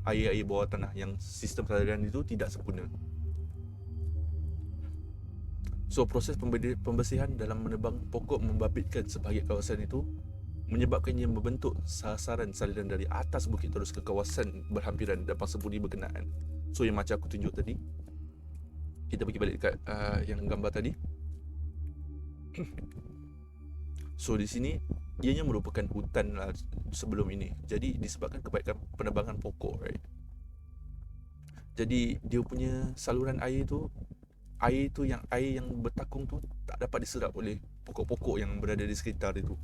air bawah tanah, yang sistem saliran itu tidak sempurna. So proses pembersihan dalam menebang pokok membabitkan sebahagian kawasan itu, menyebabkannya membentuk sasaran saliran dari atas bukit terus ke kawasan berhampiran dan pasir budi berkenaan. So yang macam aku tunjuk tadi, kita pergi balik dekat yang gambar tadi. So di sini ianya merupakan hutan lah sebelum ini. Jadi disebabkan kebaikan penebangan pokok, right? Jadi dia punya saluran air yang bertakung tu tak dapat diserap oleh pokok-pokok yang berada di sekitar itu.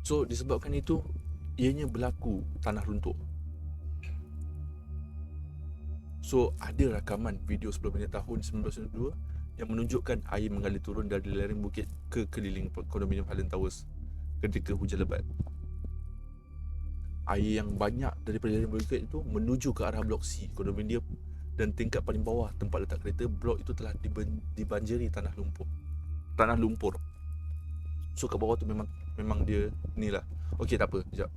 So disebabkan itu, ianya berlaku tanah runtuh. So ada rakaman video sebelum ini tahun 1992 yang menunjukkan air mengalir turun dari lereng bukit ke keliling kondominium Highland Towers ketika hujan lebat. Air yang banyak daripada lereng bukit itu menuju ke arah blok C kondominium, dan tingkat paling bawah tempat letak kereta, blok itu telah dibanjiri tanah lumpur. So kat bawah tu memang dia ni lah. Okay, tak apa, sekejap.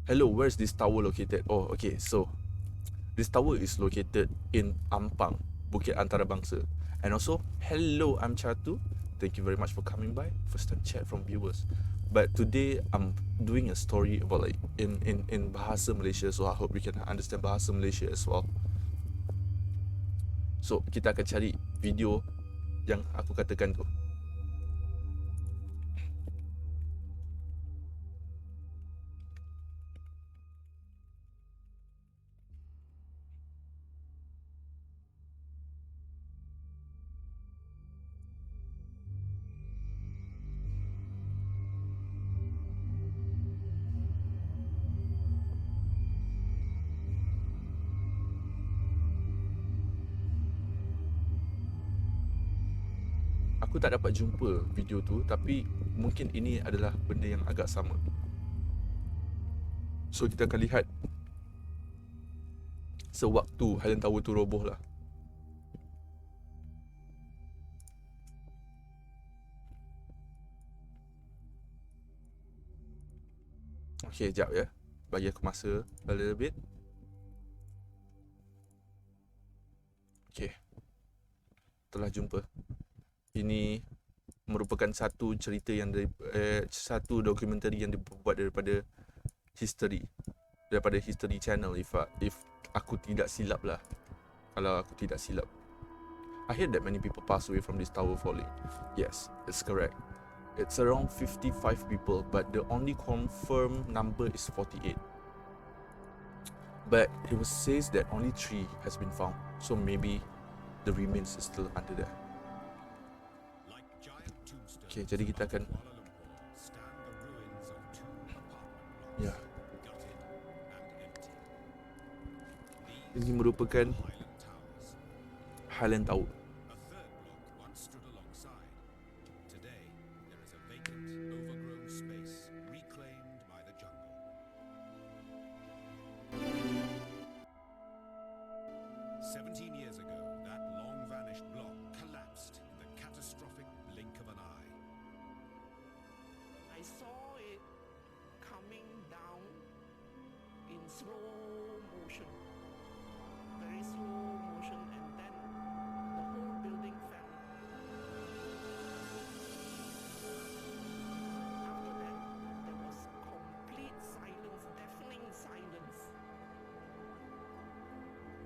Hello, where's this tower located? Oh, okay, so this tower is located in Ampang, Bukit Antarabangsa. And also, hello, I'm Chatu. Thank you very much for coming by. First time chat from viewers. But today I'm doing a story about like in Bahasa Malaysia, so I hope you can understand Bahasa Malaysia as well. So kita akan cari video yang aku katakan tu. Aku tak dapat jumpa video tu, tapi mungkin ini adalah benda yang agak sama. So kita akan lihat sewaktu Highland Tower tu roboh lah. Okay, sekejap ya. Bagi aku masa a little bit. Okay, telah jumpa. Ini merupakan satu cerita yang satu dokumentari yang dibuat daripada History Channel, if aku tidak silap lah. Kalau aku tidak silap, I heard that many people pass away from this tower falling. Yes, it's correct. It's around 55 people, but the only confirmed number is 48. But it was says that only 3 has been found, so maybe the remains is still under there. Okay, jadi kita akan ya. Ini merupakan Highland Tower.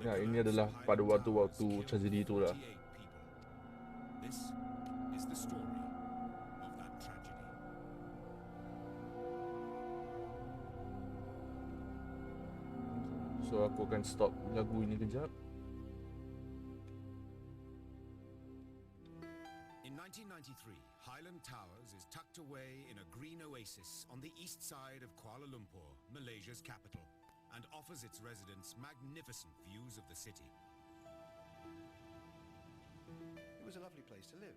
Ya, ini adalah pada waktu-waktu tragedi itu lah. So aku akan stop lagu ini kejap. In 1993, Highland Towers is tucked away in a green oasis on the east side of Kuala Lumpur, Malaysia's capital, and offers its residents magnificent views of the city. It was a lovely place to live.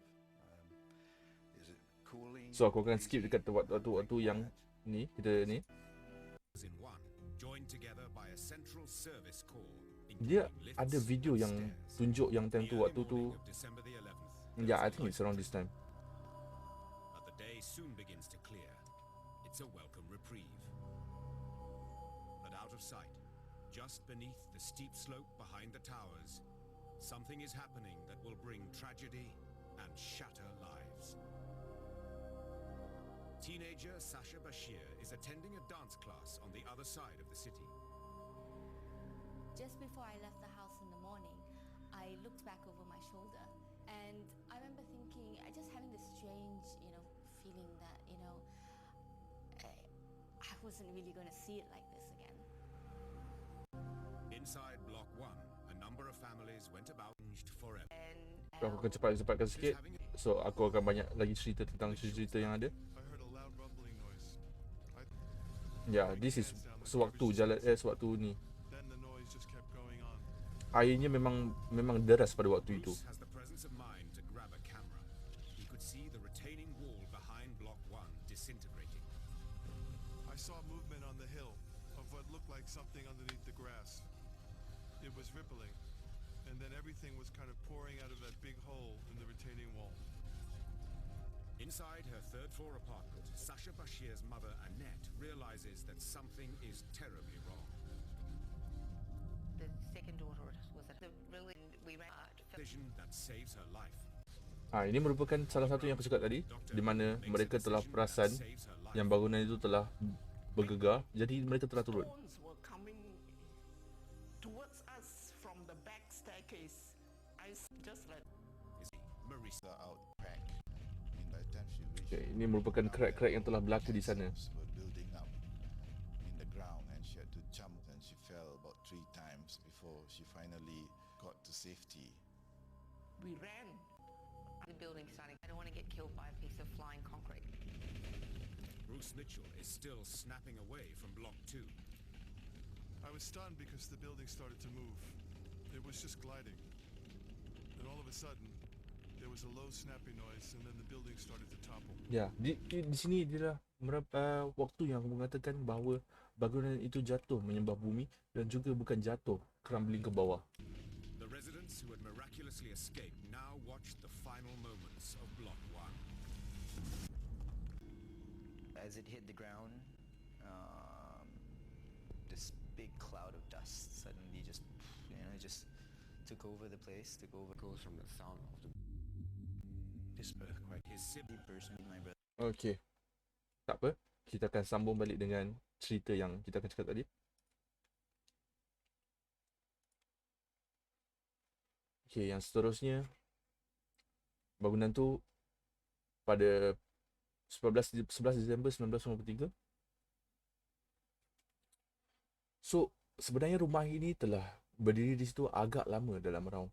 Is it cooling? So aku akan skip dekat waktu yang ni, kita ni. In one, joined together by a central service core. Dia ada video yang tunjuk yang time tu waktu tu. Yeah, I think it's around this time. But the day soon begins to clear. It's a welcome reprieve. But out of sight, just beneath the steep slope behind the towers, something is happening that will bring tragedy and shatter lives. Teenager Sasha Bashir is attending a dance class on the other side of the city. Just before I left the house in the morning, I looked back over my shoulder and I remember thinking, I just having this strange, feeling that, I wasn't really going to see it like this again. Inside Block 1, a number of families went about changed forever. Aku akan cepatkan sikit. So aku akan banyak lagi cerita tentang cerita yang ada. Ya, this is sewaktu ni. Airnya memang deras pada waktu itu. I saw movement on the hill of what looked like something underneath the grass. It was rippling, and then everything was kind of pouring out of that big hole in the retaining wall. Inside her third-floor apartment, Sasha Bashir's mother, Annette, realizes that something is terribly wrong. The second daughter was at the really we ran Vision that saves her life. Ini merupakan salah satu yang aku cakap tadi, di mana mereka telah perasan yang bangunan itu telah bergegar, jadi mereka telah turun. Okay, ini merupakan crack-crack yang telah berlaku di sana. we ran. The building starting. I don't want to get killed by a piece of flying concrete. Bruce Mitchell is still snapping away from Block 2. I was stunned because the building started to move. It was just gliding. And all of a sudden, there was a low snapping noise and then the building started to topple. Ya, di sini adalah waktu yang aku mengatakan bahawa bangunan itu jatuh menyembah bumi dan juga bukan jatuh crumbling ke bawah. The residents who had miraculously escaped now watched the final moments of Block 1. As it hit the ground, this big cloud of dust suddenly just took over the place, took over. Goes from the sound of This earthquake is Me personally, my brother. Okey. Tak apa. Kita akan sambung balik dengan cerita yang kita akan cakap tadi. Okey, yang seterusnya bangunan tu pada 11 Disember 1993. So, sebenarnya rumah ini telah berdiri di situ agak lama, dalam round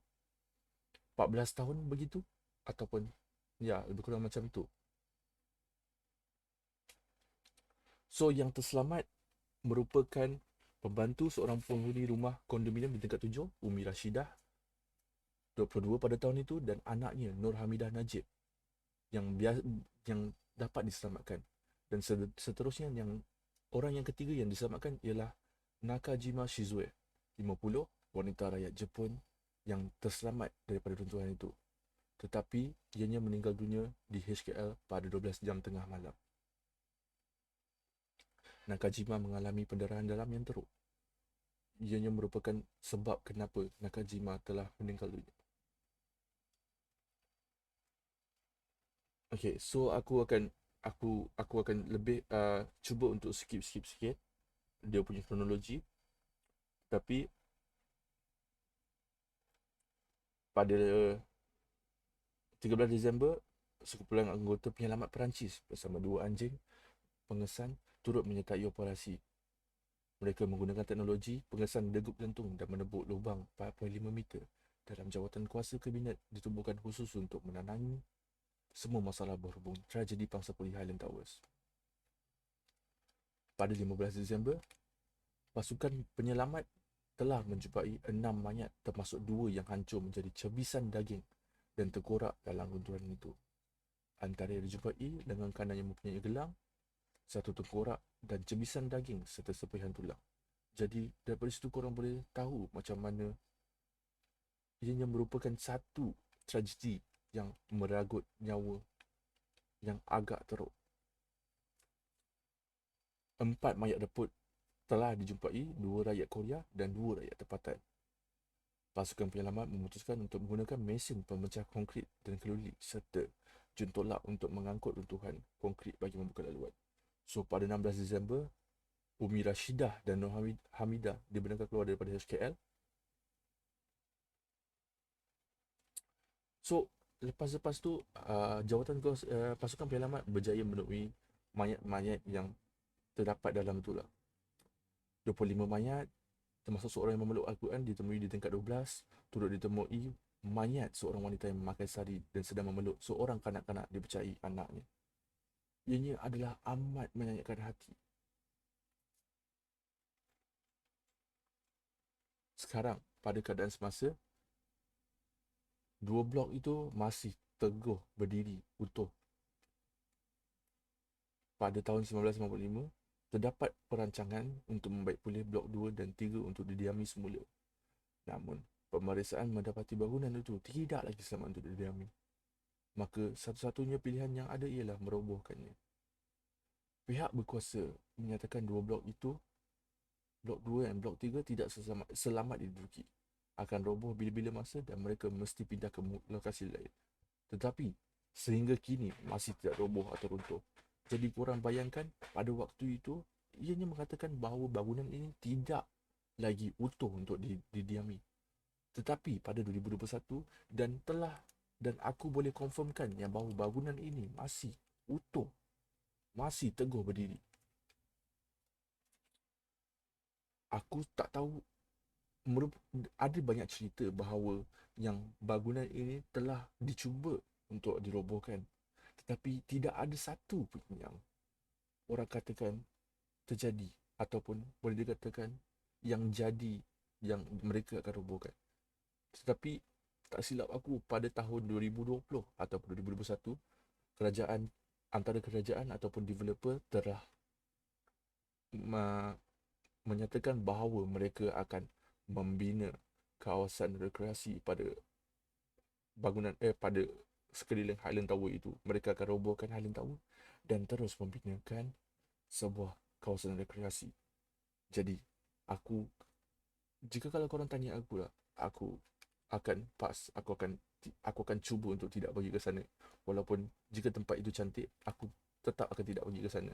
14 tahun begitu, ataupun ya lebih kurang macam tu. So yang terselamat merupakan pembantu seorang penghuni rumah kondominium di tingkat 7, Umi Rashidah, 22 pada tahun itu, dan anaknya Nur Hamidah Najib yang dapat diselamatkan. Dan seterusnya, yang orang yang ketiga yang diselamatkan ialah Nakajima Shizue, 50, wanita rakyat Jepun yang terselamat daripada runtuhan itu. Tetapi ianya meninggal dunia di HKL pada 12 jam tengah malam. Nakajima mengalami pendarahan dalam yang teruk. Ianya merupakan sebab kenapa Nakajima telah meninggal dunia. Okay, so aku akan lebih cuba untuk skip sikit dia punya kronologi. Tapi pada 13 Disember, sekumpulan anggota penyelamat Perancis bersama 2 anjing pengesan turut menyertai operasi. Mereka menggunakan teknologi pengesan degup jantung dan menebuk lubang 4.5 meter dalam jawatan kuasa kabinet ditubuhkan khusus untuk menangangi semua masalah berhubung tragedi pangsapuri Highland Towers. Pada 15 Disember, pasukan penyelamat telah menjumpai 6 mayat, termasuk 2 yang hancur menjadi cebisan daging dan terkorak dalam runtuhan itu. Antara yang dijumpai lengan kanan yang mempunyai gelang, 1 tengkorak dan cebisan daging serta serpihan tulang. Jadi daripada situ korang boleh tahu macam mana ianya merupakan satu tragedi yang meragut nyawa yang agak teruk. 4 mayat reput telah dijumpai, 2 rakyat Korea dan 2 rakyat tempatan. Pasukan penyelamat memutuskan untuk menggunakan mesin pemecah konkrit dan keluli serta juntolak untuk mengangkut runtuhan konkrit bagi membuka laluan. So pada 16 Disember, Umi Rashidah dan Nur Hamidah dibenarkan keluar daripada HKL. So lepas tu pasukan penyelamat berjaya menemui mayat-mayat yang terdapat dalam tu lah. 25 mayat termasuk seorang yang memeluk Al-Quran ditemui di tingkat 12. Turut ditemui mayat seorang wanita yang memakai sari dan sedang memeluk seorang kanak-kanak dipercayai anaknya. Ianya adalah amat menyayatkan hati. Sekarang, pada keadaan semasa, 2 blok itu masih teguh berdiri utuh. Pada tahun 1955, terdapat perancangan untuk membaik pulih blok 2 dan 3 untuk didiami semula. Namun, pemeriksaan mendapati bangunan itu tidak lagi selamat untuk didiami. Maka satu-satunya pilihan yang ada ialah merobohkannya. Pihak berkuasa menyatakan 2 blok itu, blok 2 dan blok 3 tidak selamat diduduki. Akan roboh bila-bila masa dan mereka mesti pindah ke lokasi lain. Tetapi sehingga kini masih tidak roboh atau runtuh. Jadi korang bayangkan pada waktu itu ianya mengatakan bahawa bangunan ini tidak lagi utuh untuk didiami. Tetapi pada 2021 dan aku boleh confirmkan yang bahawa bangunan ini masih utuh, masih teguh berdiri. Aku tak tahu, ada banyak cerita bahawa yang bangunan ini telah dicuba untuk dirobohkan, tetapi tidak ada satu pun yang orang katakan terjadi ataupun boleh dikatakan yang jadi yang mereka akan robohkan. Tetapi tak silap aku, pada tahun 2020 ataupun 2021, antara kerajaan ataupun developer telah menyatakan bahawa mereka akan membina kawasan rekreasi pada pada sekeliling Highland Tower itu. Mereka akan robohkan Highland Tower dan terus membinakan sebuah kawasan rekreasi. Jadi jika kalau korang tanya aku lah, aku akan cuba untuk tidak pergi ke sana. Walaupun jika tempat itu cantik, aku tetap akan tidak pergi ke sana.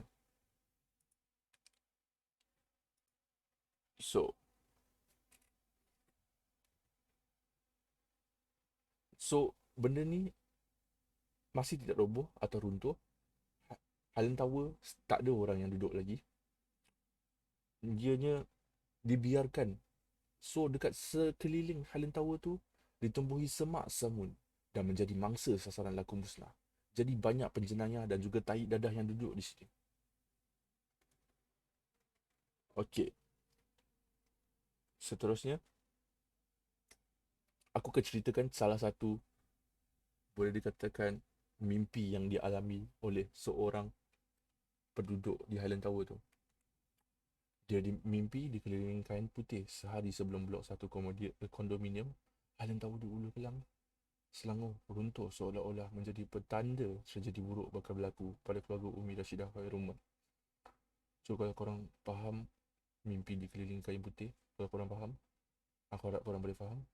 So benda ni masih tidak roboh atau runtuh. Highland Tower tak ada orang yang duduk lagi. Ianya dibiarkan. So dekat sekeliling Highland Tower tu ditumbuhi semak samun dan menjadi mangsa sasaran laku musnah. Jadi banyak penjenayah dan juga tahi dadah yang duduk di sini. Okey. Seterusnya, aku akan ceritakan salah satu, boleh dikatakan, mimpi yang dialami oleh seorang penduduk di Highland Tower tu. Dia mimpi dikelilingi kain putih sehari sebelum blok 1 kondominium Highland Tower di Ulu Kelang Selangor runtuh seolah-olah menjadi petanda tragedi buruk bakal berlaku pada keluarga Umi Rashidah Khairul. So kalau korang faham mimpi dikelilingi kain putih, kalau korang faham, aku harap korang boleh faham.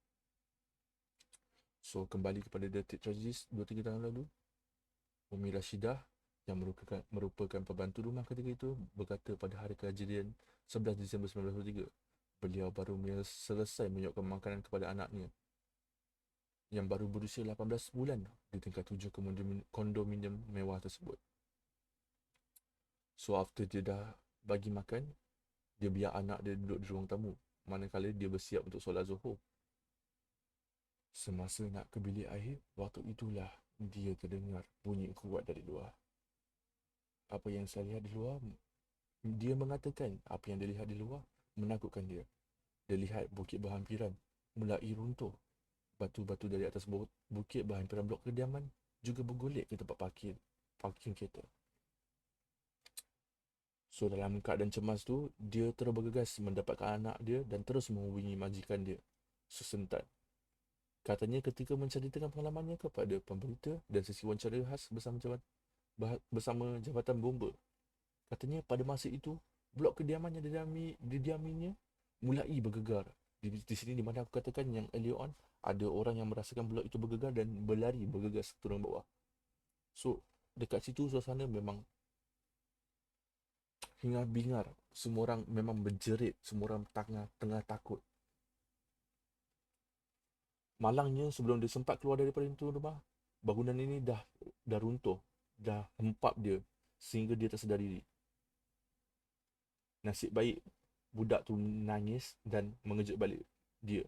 So kembali kepada detik tragis 2-3 tahun lalu, Umi Rashidah yang merupakan pembantu rumah ketika itu berkata pada hari kejadian 11 Disember 1923, beliau baru selesai menyiapkan makanan kepada anaknya yang baru berusia 18 bulan di tingkat 7 kondominium mewah tersebut. So after dia dah bagi makan, dia biar anak dia duduk di ruang tamu manakala dia bersiap untuk solat Zuhur. Semasa nak ke bilik air, waktu itulah dia terdengar bunyi kuat dari luar. Apa yang saya lihat di luar, dia mengatakan apa yang dia lihat di luar menakutkan dia. Dia lihat bukit berhampiran mulai runtuh. Batu-batu dari atas bukit berhampiran blok kediaman juga bergolek ke tempat parking kereta. So dalam keadaan cemas tu, dia terus bergegas mendapatkan anak dia dan terus menghubungi majikan dia, Susentan. Katanya ketika menceritakan pengalamannya kepada pemberita dan sesi wawancara khas bersama Jabatan Bomba, katanya pada masa itu, blok kediaman yang didiaminya mulai bergegar. Di sini di mana aku katakan yang earlier on, ada orang yang merasakan blok itu bergegar dan bergegas turun bawah. So, dekat situ suasana memang hingar bingar. Semua orang memang berjerit, semua orang tengah takut. Malangnya sebelum dia sempat keluar daripada pintu rumah, bangunan ini dah runtuh, dah hempap dia sehingga dia tak sedar diri. Nasib baik budak tu nangis dan mengejut balik dia.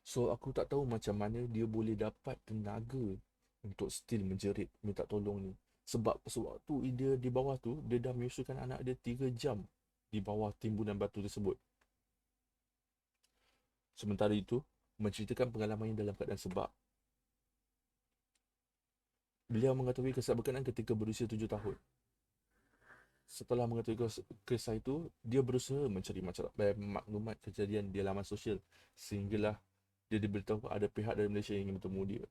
So aku tak tahu macam mana dia boleh dapat tenaga untuk still menjerit minta tolong ni. Sebab sewaktu dia di bawah tu, dia dah menyusulkan anak dia 3 jam di bawah timbunan batu tersebut. Sementara itu, menceritakan pengalamannya dalam keadaan sebab. Beliau mengetahui kisah berkenaan ketika berusia 7 tahun. Setelah mengetahui kisah itu, dia berusaha mencari maklumat kejadian di laman sosial sehinggalah dia diberitahu ada pihak dari Malaysia yang ingin bertemu dia.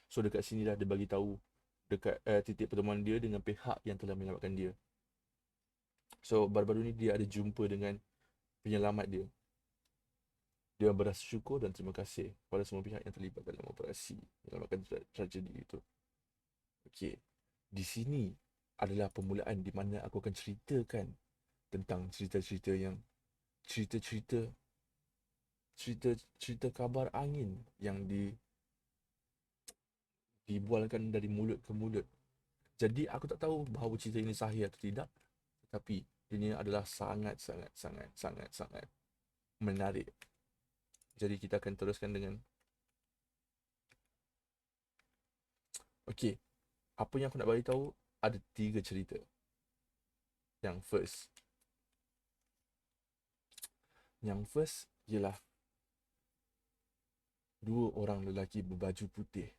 So dekat sinilah dia bagi tahu dekat titik pertemuan dia dengan pihak yang telah menyelamatkan dia. So baru-baru ni dia ada jumpa dengan penyelamat dia. Dia berasa syukur dan terima kasih kepada semua pihak yang terlibat dalam operasi menyelamatkan tragedi itu. Okey, di sini adalah permulaan di mana aku akan ceritakan tentang cerita kabar angin yang dibualkan dari mulut ke mulut. Jadi aku tak tahu bahawa cerita ini sahih atau tidak, tetapi ini adalah sangat menarik. Jadi kita akan teruskan dengan okey, apa yang aku nak bagi tahu ada 3 cerita. Yang first ialah 2 orang lelaki berbaju putih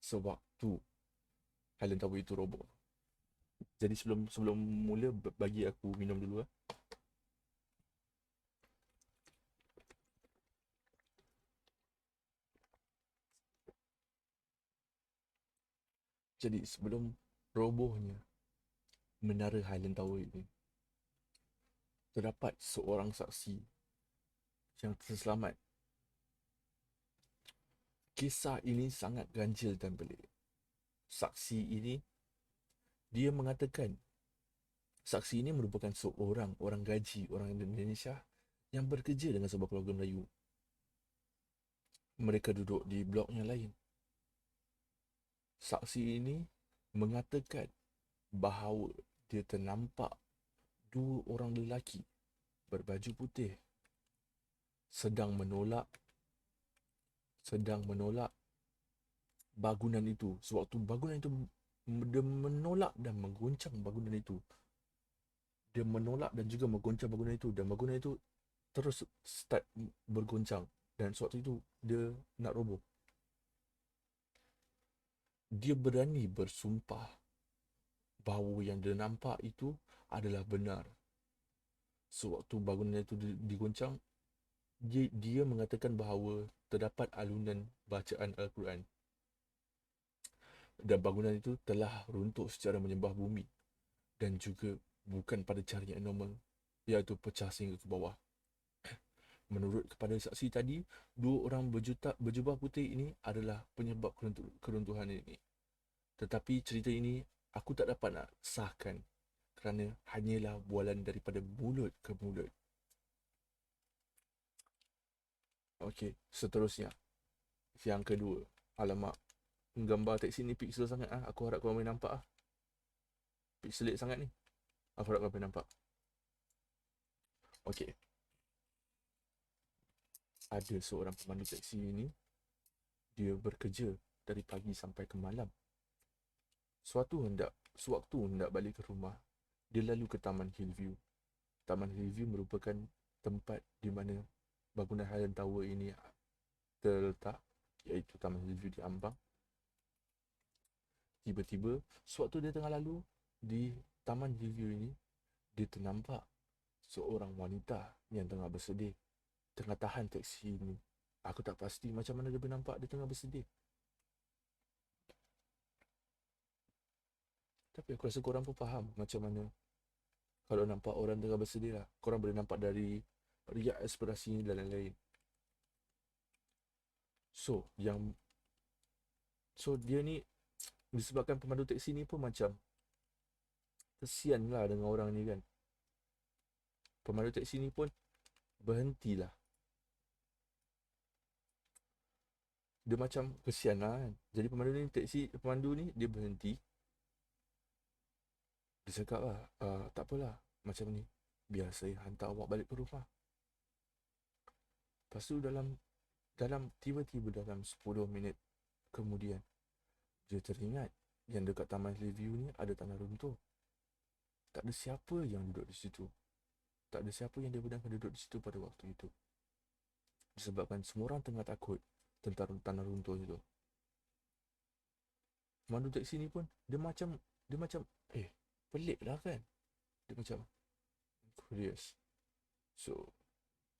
sewaktu Highland Tower itu roboh. Jadi sebelum mula, bagi aku minum dulu . Jadi sebelum robohnya menara Highland Tower ini, terdapat seorang saksi yang terselamat. Kisah ini sangat ganjil dan pelik. Saksi ini, dia mengatakan saksi ini merupakan seorang orang gaji, orang Indonesia yang bekerja dengan sebuah keluarga Melayu. Mereka duduk di blok yang lain. Saksi ini mengatakan bahawa dia ternampak dua orang lelaki berbaju putih sedang menolak bangunan itu. Sewaktu bangunan itu dia menolak dan mengguncang bangunan itu. Dia menolak dan juga mengguncang bangunan itu, dan bangunan itu terus start bergoncang, dan sewaktu itu dia nak roboh. Dia berani bersumpah bahawa yang dia nampak itu adalah benar. Sewaktu bangunan itu digoncang, dia mengatakan bahawa terdapat alunan bacaan Al-Quran, dan bangunan itu telah runtuh secara menyembah bumi, dan juga bukan pada cara yang normal, iaitu pecah sehingga ke bawah. Menurut kepada saksi tadi, dua orang berjubah putih ini adalah penyebab keruntuhan ini. Tetapi cerita ini aku tak dapat nak sahkan kerana hanyalah bualan daripada mulut ke mulut. Okey, seterusnya. Yang kedua. Alamak, gambar teksi ni pixel sangat ah. Aku harap kau boleh nampak ah. Pixelit sangat ni. Aku harap kau boleh nampak. Okey. Ada seorang pemandu teksi ini, dia bekerja dari pagi sampai ke malam. Sewaktu hendak balik ke rumah, dia lalu ke Taman Hillview. Taman Hillview merupakan tempat di mana bangunan Highland Tower ini terletak, iaitu Taman Hillview di Ambang. Tiba-tiba, sewaktu dia tengah lalu di Taman Hillview ini, dia ternampak seorang wanita yang tengah bersedih, tengah tahan teksi ini. Aku tak pasti macam mana dia nampak dia tengah bersedih. Tapi aku rasa korang pun faham macam mana kalau nampak orang tengah bersedih lah. Korang boleh nampak dari riak ekspresi dan lain-lain. So dia ni, disebabkan pemandu teksi ni pun macam kesian lah dengan orang ni kan. Pemandu teksi ni pun berhentilah. Dia macam kesian lah kan. Jadi pemandu ni dia berhenti. Dia cakap lah, tak apalah, macam ni, biar saya hantar awak balik ke rumah. Lepas tu tiba-tiba dalam 10 minit kemudian, dia teringat yang dekat Taman Hillview ni ada tanah runtuh. Tak ada siapa yang duduk di situ. Tak ada siapa yang dia benarkan duduk di situ pada waktu itu. Disebabkan semua orang tengah takut tentang tanah runtuh itu. Pemandu teksi ni pun, dia macam pelik lah kan. Dia macam curious. So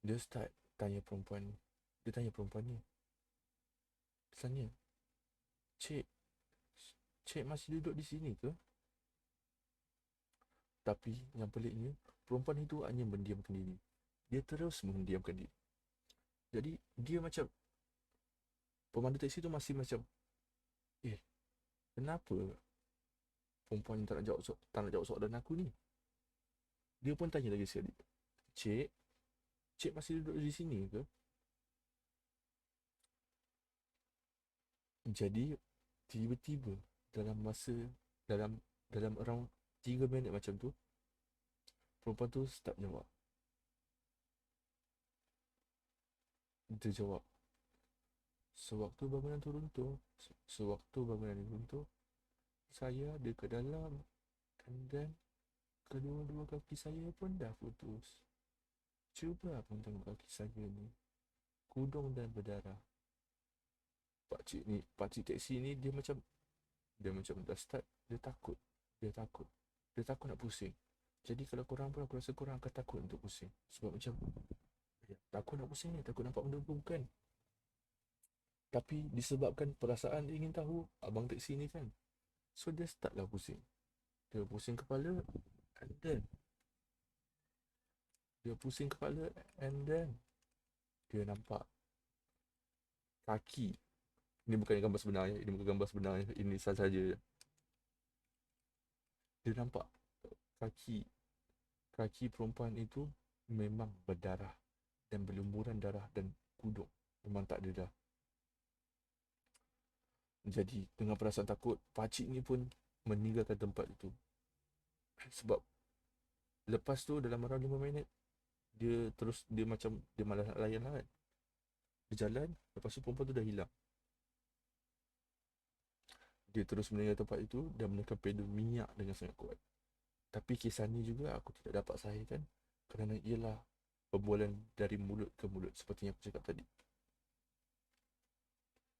dia start tanya perempuan ni. Dia tanya perempuan ni. Dia tanya, Cik masih duduk di sini ke? Tapi yang peliknya, perempuan itu hanya mendiamkan diri. Dia terus mendiamkan diri. Jadi dia macam, pemandu teksi tu masih macam, kenapa perempuan ni tak nak jawab soalan aku ni? Dia pun tanya lagi sekali, Cik masih duduk di sini ke? Jadi tiba-tiba dalam around 3 minit macam tu, perempuan tu start jawab. Dia jawab, sewaktu bangunan tu runtuh, saya ada ke dalam, dan kedua-dua kaki saya pun dah putus. Cuba abang tengok kaki saya ni, kudung dan berdarah. Pakcik teksi ni dia macam dah start, dia takut nak pusing. Jadi kalau korang pun, aku rasa korang akan takut untuk pusing. Sebab macam takut nak pusing ni, takut nampak benda bukan. Tapi disebabkan perasaan dia ingin tahu abang teksi ni kan, so dia start lah pusing. Dia pusing kepala, and then dia nampak kaki. Ini bukan gambar sebenar ya. Ini sahaja je. Dia nampak kaki perempuan itu memang berdarah dan berlumuran darah dan kudung. Memang tak ada dah. Jadi dengan perasaan takut, pakcik ni pun meninggalkan tempat itu. Sebab lepas tu dalam around 5 minit, dia malah nak layan lah kan. Dia jalan, lepas tu perempuan tu dah hilang. Dia terus meninggal tempat itu dan menekan pedal minyak dengan sangat kuat. Tapi kisah ni juga aku tidak dapat sahihkan kerana ialah perbualan dari mulut ke mulut seperti yang aku cakap tadi.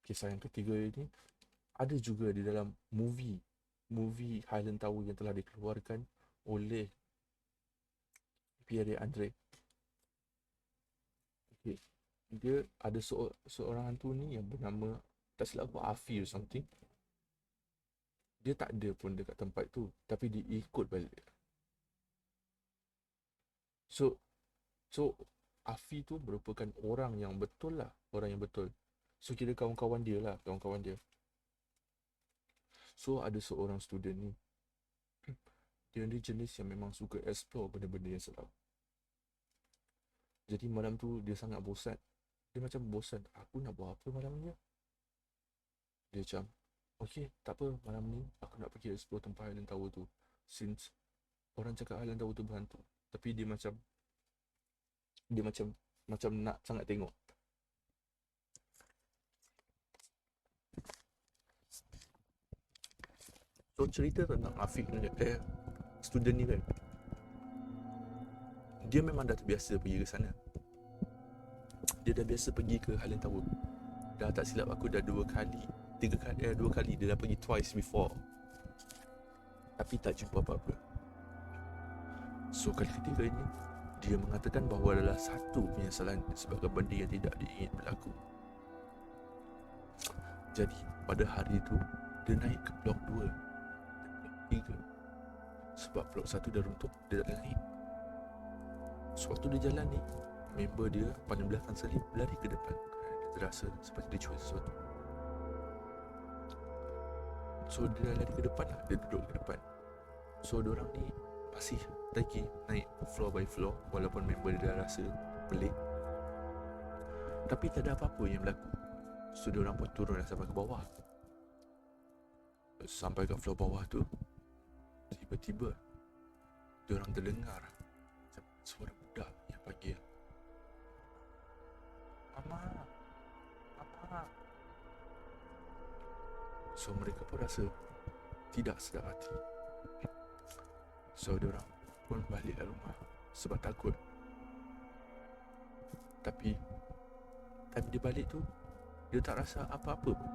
Kisah yang ketiga ini ada juga di dalam movie Highland Tower yang telah dikeluarkan oleh Pierre Andre. Okay. Dia ada seorang hantu ni yang bernama, tak silap aku, Afi or something. Dia tak ada pun dekat tempat tu, tapi dia ikut balik. So Afi tu merupakan orang yang betul. So kira kawan-kawan dia. So ada seorang student ni, dia ni jenis yang memang suka explore benda-benda yang seram. Jadi malam tu dia sangat bosan. Dia macam bosan, aku nak buat apa malam ni? Dia macam, okay, tak apa, malam ni aku nak pergi explore tempat Highland Tower tu. Since orang cakap Highland Tower tu berhantu, tapi dia macam nak sangat tengok. So cerita tentang Afiq ni, student ni kan, dia memang dah terbiasa pergi ke sana. Dia dah biasa pergi ke Highland Tower. Dah tak silap aku dah 2 kali dia dah pergi twice before, tapi tak jumpa apa-apa. So kali ketiga ini, dia mengatakan bahawa adalah satu penyesalan sebagai benda yang tidak diingin berlaku. Jadi pada hari itu, dia naik ke blok 2 dan blok 3. Sebab blok 1 dah runtuh, dia tak boleh naik. Sewaktu dia jalan ni, member dia paling belakang sekali berlari ke depan kerana dia terasa seperti dia curi sesuatu. So dia lari ke depan lah, dia duduk ke depan. So diorang ni masih lagi naik floor by floor, walaupun member dia dah rasa pelik, tapi tak ada apa-apa yang berlaku. So diorang pun turun sampai ke bawah. Sampai ke floor bawah tu, tiba-tiba diorang terdengar macam suara budak yang panggil, Mama. So mereka pun rasa tidak sedap hati. So diorang pun balik ke rumah sebab takut. Tapi time dia balik tu, dia tak rasa apa-apa pun.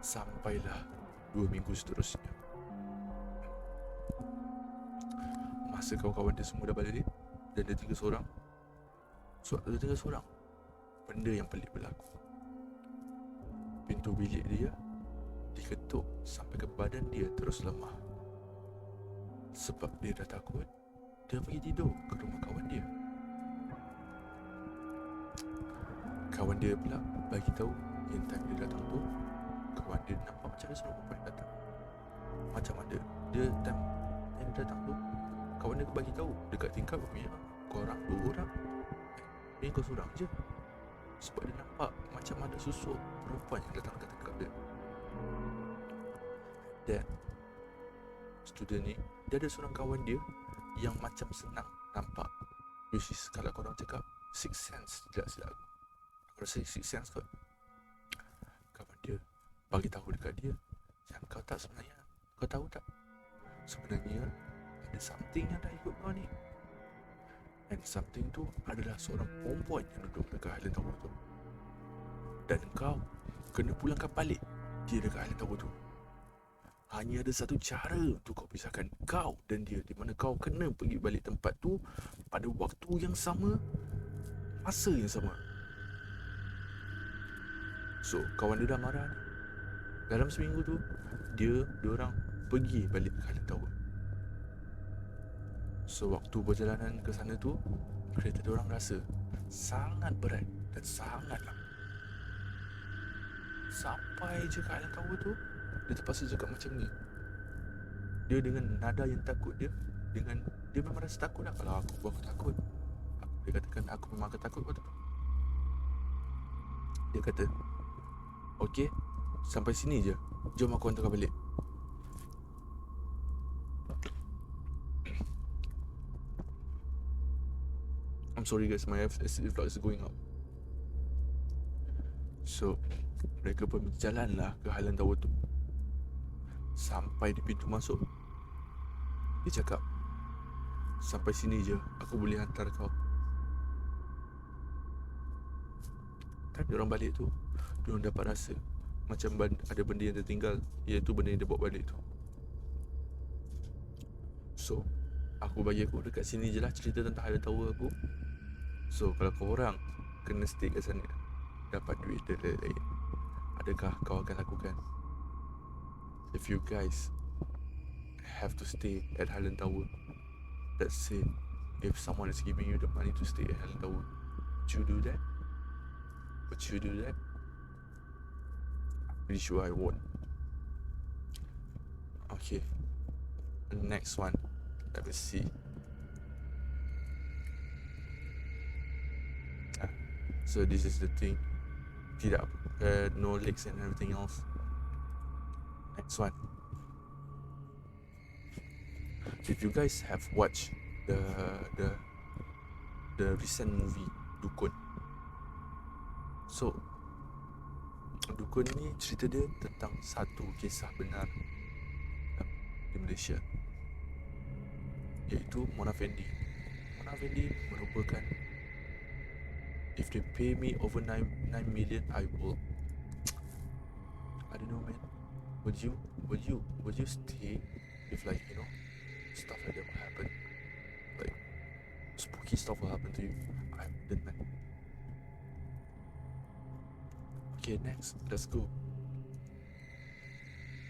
Sampailah 2 minggu seterusnya. Masa kawan-kawan dia semua dah balik dan dia tinggal seorang. So dia tinggal seorang, benda yang pelik berlaku. Pintu bilik dia diketuk sampai ke badan dia terus lemah. Sebab dia dah takut, dia pergi tidur ke rumah kawan dia. Kawan dia pula bagi tahu yang time dia datang tu, kawan dia nampak macam ada seorang perempuan datang. Macam ada, dia time yang dia datang tu, kawan dia bagi tahu dekat tingkap punya korang 2 orang. Ni kau seorang je. Sebab dia nampak macam ada susuk perempuan yang datang dekat tingkap dia. Dan student ni, dia ada seorang kawan dia yang macam senang nampak, which is kalau korang cakap sixth sense, tidak silap aku rasa sixth sense kot. Kawan dia bagi tahu dekat dia, yang kau tak sebenarnya, kau tahu tak, sebenarnya ada something yang dah ikut kau ni. And something tu adalah seorang perempuan yang duduk dekat Highland Tower tu. Dan kau kena pulangkan balik dia dekat Highland Tower tu. Hanya ada satu cara untuk kau pisahkan kau dan dia, di mana kau kena pergi balik tempat tu pada waktu yang sama, masa yang sama. So kawan dia dah marah ni. Dalam seminggu tu, diorang pergi balik ke Highland Tower. So waktu perjalanan ke sana tu, kereta diorang rasa sangat berat dan sangat lama. Sampai je ke Highland Tower tu, dia terpaksa cakap macam ni. Dia dengan nada yang takut dia memang rasa takut lah. Kalau aku takut, dia katakan aku memang akan takut. Dia kata, okay, sampai sini je, jom aku hantar kau balik. I'm sorry guys, my FSD vlog is going up. So mereka pun berjalan lah ke Highland Tower tu. Sampai di pintu masuk, dia cakap, sampai sini je aku boleh hantar kau. Tapi orang balik tu, diorang dapat rasa macam ada benda yang tertinggal, iaitu benda yang dia bawa balik tu. So bagi aku dekat sini je lah cerita tentang Highland Tower aku. So kalau korang kena stay kat sana, dapat duit dan lain-lain, adakah kau akan lakukan? If you guys have to stay at Highland Tower, let's say if someone is giving you the money to stay at Highland Tower, would you do that? Would you do that? I'm pretty sure I won't. Okay, the next one, let me see. So this is the thing. Tidak, no legs and everything else. Next one. If you guys have watched the recent movie Dukun. So Dukun ni cerita dia tentang satu kisah benar di Malaysia, iaitu Mona Fendi. Mona Fendi merupakan, if they pay me over 9 million, I will, I don't know man. Would you stay if, like, you know, stuff like that will happen? Like spooky stuff will happen to you? I wouldn't, man. Okay, next, let's go.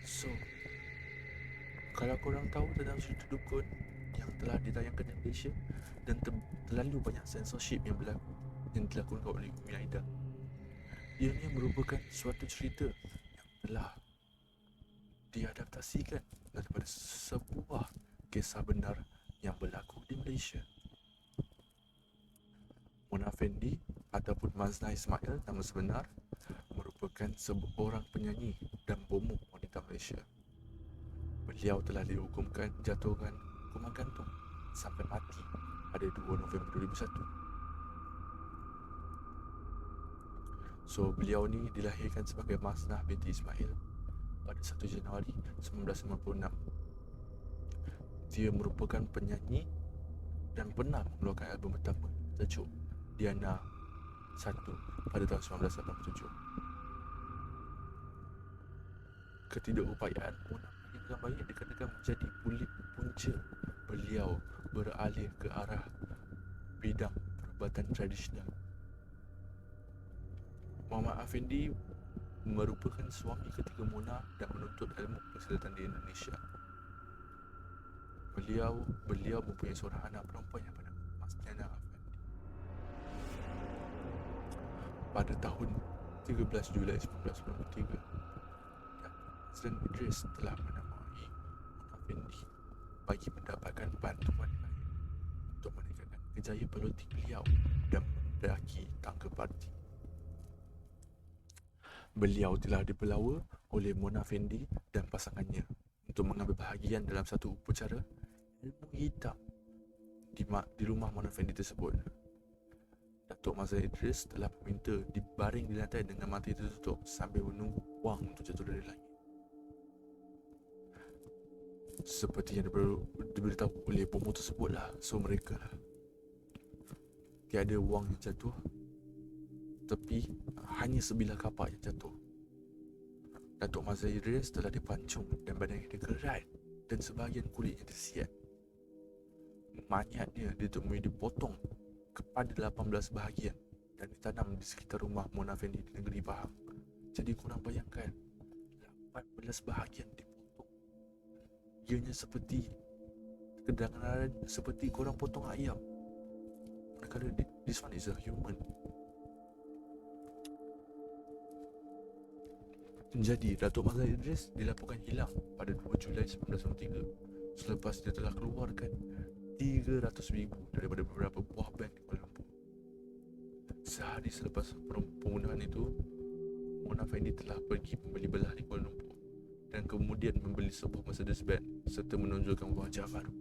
So kalau korang tahu tentang cerita Dukun yang telah ditayangkan di Malaysia dan terlalu banyak censorship yang berlaku, yang dilakukan oleh Umi Aida, ianya merupakan suatu cerita yang telah diadaptasikan daripada sebuah kisah benar yang berlaku di Malaysia. Mona Fendi ataupun Mazna Ismail, nama sebenar, merupakan seorang penyanyi dan bomoh wanita Malaysia. Beliau telah jatuhkan hukuman gantung sampai mati pada 2 November 2001. So beliau ni dilahirkan sebagai Maznah binti Ismail pada 1 Januari 1996. Dia merupakan penyanyi dan pernah mengeluarkan album pertama tajuk Diana 1 pada tahun 1987. Ketidakupayaan Mona dengan baik dikatakan menjadi punca beliau beralih ke arah bidang perubatan tradisional. Muhammad Afendi merupakan suami ketiga Mona dan menuntut ilmu persilatan di Indonesia. Beliau mempunyai seorang anak perempuan yang bernama Masnana Afendi. Pada tahun 13 Julai 1993, Azlan Idris telah menamai Mona Afendi bagi mendapatkan bantuan lain untuk meningkatkan kejayaan politik beliau dan mendaki tangga parti. Beliau telah dipelawa oleh Mona Fendi dan pasangannya untuk mengambil bahagian dalam satu upacara ilmu hitam di rumah Mona Fendi tersebut. Datuk Mazhar Idris telah meminta dibaring di lantai dengan mata tertutup sambil menunggu wang untuk jatuh dari langit. Seperti yang diberitahu oleh bomoh tersebutlah, so mereka lah. Tiada wang yang jatuh, tapi hanya sebilah kapak yang jatuh. Datuk Mazhar Idris telah dipancung dan badannya dikerat dan sebahagian kulitnya tersiat. Mayatnya ditemui dipotong kepada 18 bahagian dan ditanam di sekitar rumah Mona Fendi di negeri Pahang. Jadi korang bayangkan, 18 bahagian dipotong. Ianya seperti kedengaran seperti korang potong ayam. Manakala this one is a human. Jadi Datuk Mazhar Idris dilaporkan hilang pada 2 Julai 1993 selepas dia telah keluarkan 300,000 daripada beberapa buah bank di Kuala Lumpur. Sehari selepas pembunuhan itu, Mona Fendi telah pergi membeli belah di Kuala Lumpur dan kemudian membeli sebuah Mercedes-Benz serta menonjolkan wajah baru.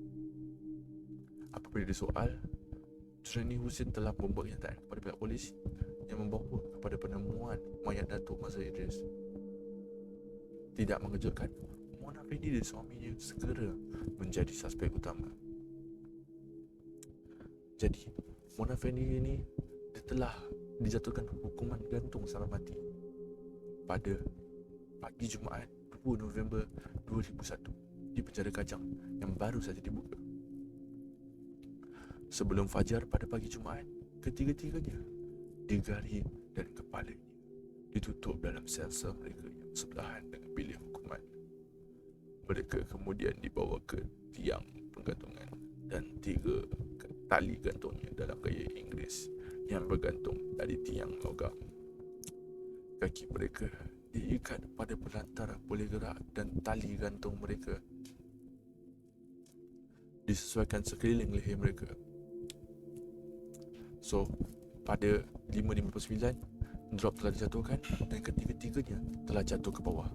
Apabila disoal, Syahrani Hussein telah membuat kenyataan kepada pihak polis yang membawa kepada penemuan mayat Datuk Mazhar Idris. Tidak mengejutkan, Mona Fendi dan suaminya segera menjadi suspek utama. Jadi, Mona Fendi ini dia telah dijatuhkan hukuman gantung sampai mati pada pagi Jumaat 2 November 2001 di penjara Kajang yang baru saja dibuka. Sebelum fajar pada pagi Jumaat, ketiga-tiganya digaring dan kepalanya ditutup dalam sel-sel mereka yang sebelahan dengan bilik hukuman. Mereka kemudian dibawa ke tiang penggantungan dan 3 tali gantungnya dalam gaya Inggeris yang bergantung dari tiang logam. Kaki mereka diikat pada perantara boleh gerak dan tali gantung mereka disesuaikan sekeliling leher mereka. So, pada 5.59, drop telah dijatuhkan dan ketiga-tiganya telah jatuh ke bawah.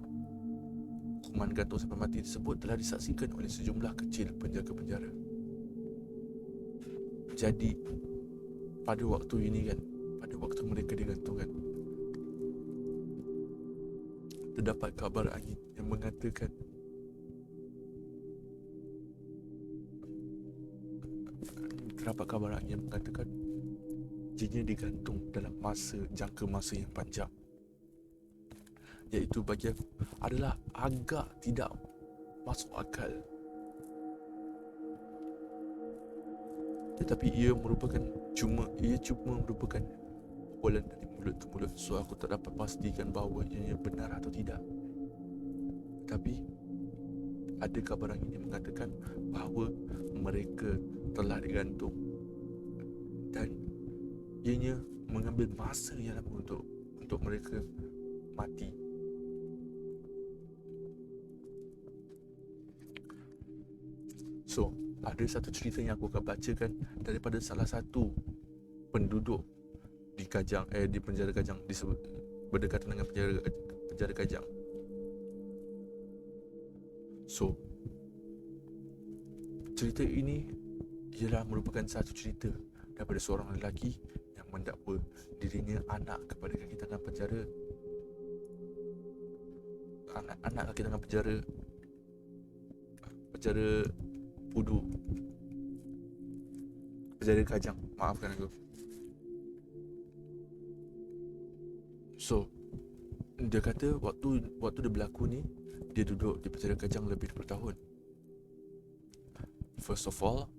Hukuman gantung sampai mati tersebut telah disaksikan oleh sejumlah kecil penjaga penjara. Jadi, pada waktu ini kan, pada waktu mereka digantungkan, terdapat kabar angin yang mengatakan ianya digantung dalam jangka masa yang panjang, iaitu bagi aku adalah agak tidak masuk akal. Tetapi ia cuma merupakan bualan dari mulut ke mulut, so aku tak dapat pastikan bahawa ianya benar atau tidak. Tetapi ada kabar angin yang mengatakan bahawa mereka telah digantung dan ianya mengambil masa yang lama untuk mereka mati. So, ada satu cerita yang aku akan bacakan daripada salah satu penduduk di Kajang, di penjara Kajang, berdekatan dengan penjara Kajang. So, cerita ini ialah merupakan satu cerita daripada seorang lelaki yang mendakwa dirinya anak kepada kaki tangan penjara. Anak kaki tangan penjara Pudu, penjara Kajang, maafkan aku. So, dia kata waktu dia berlaku ni, dia duduk di penjara Kajang lebih daripada tahun. First of all,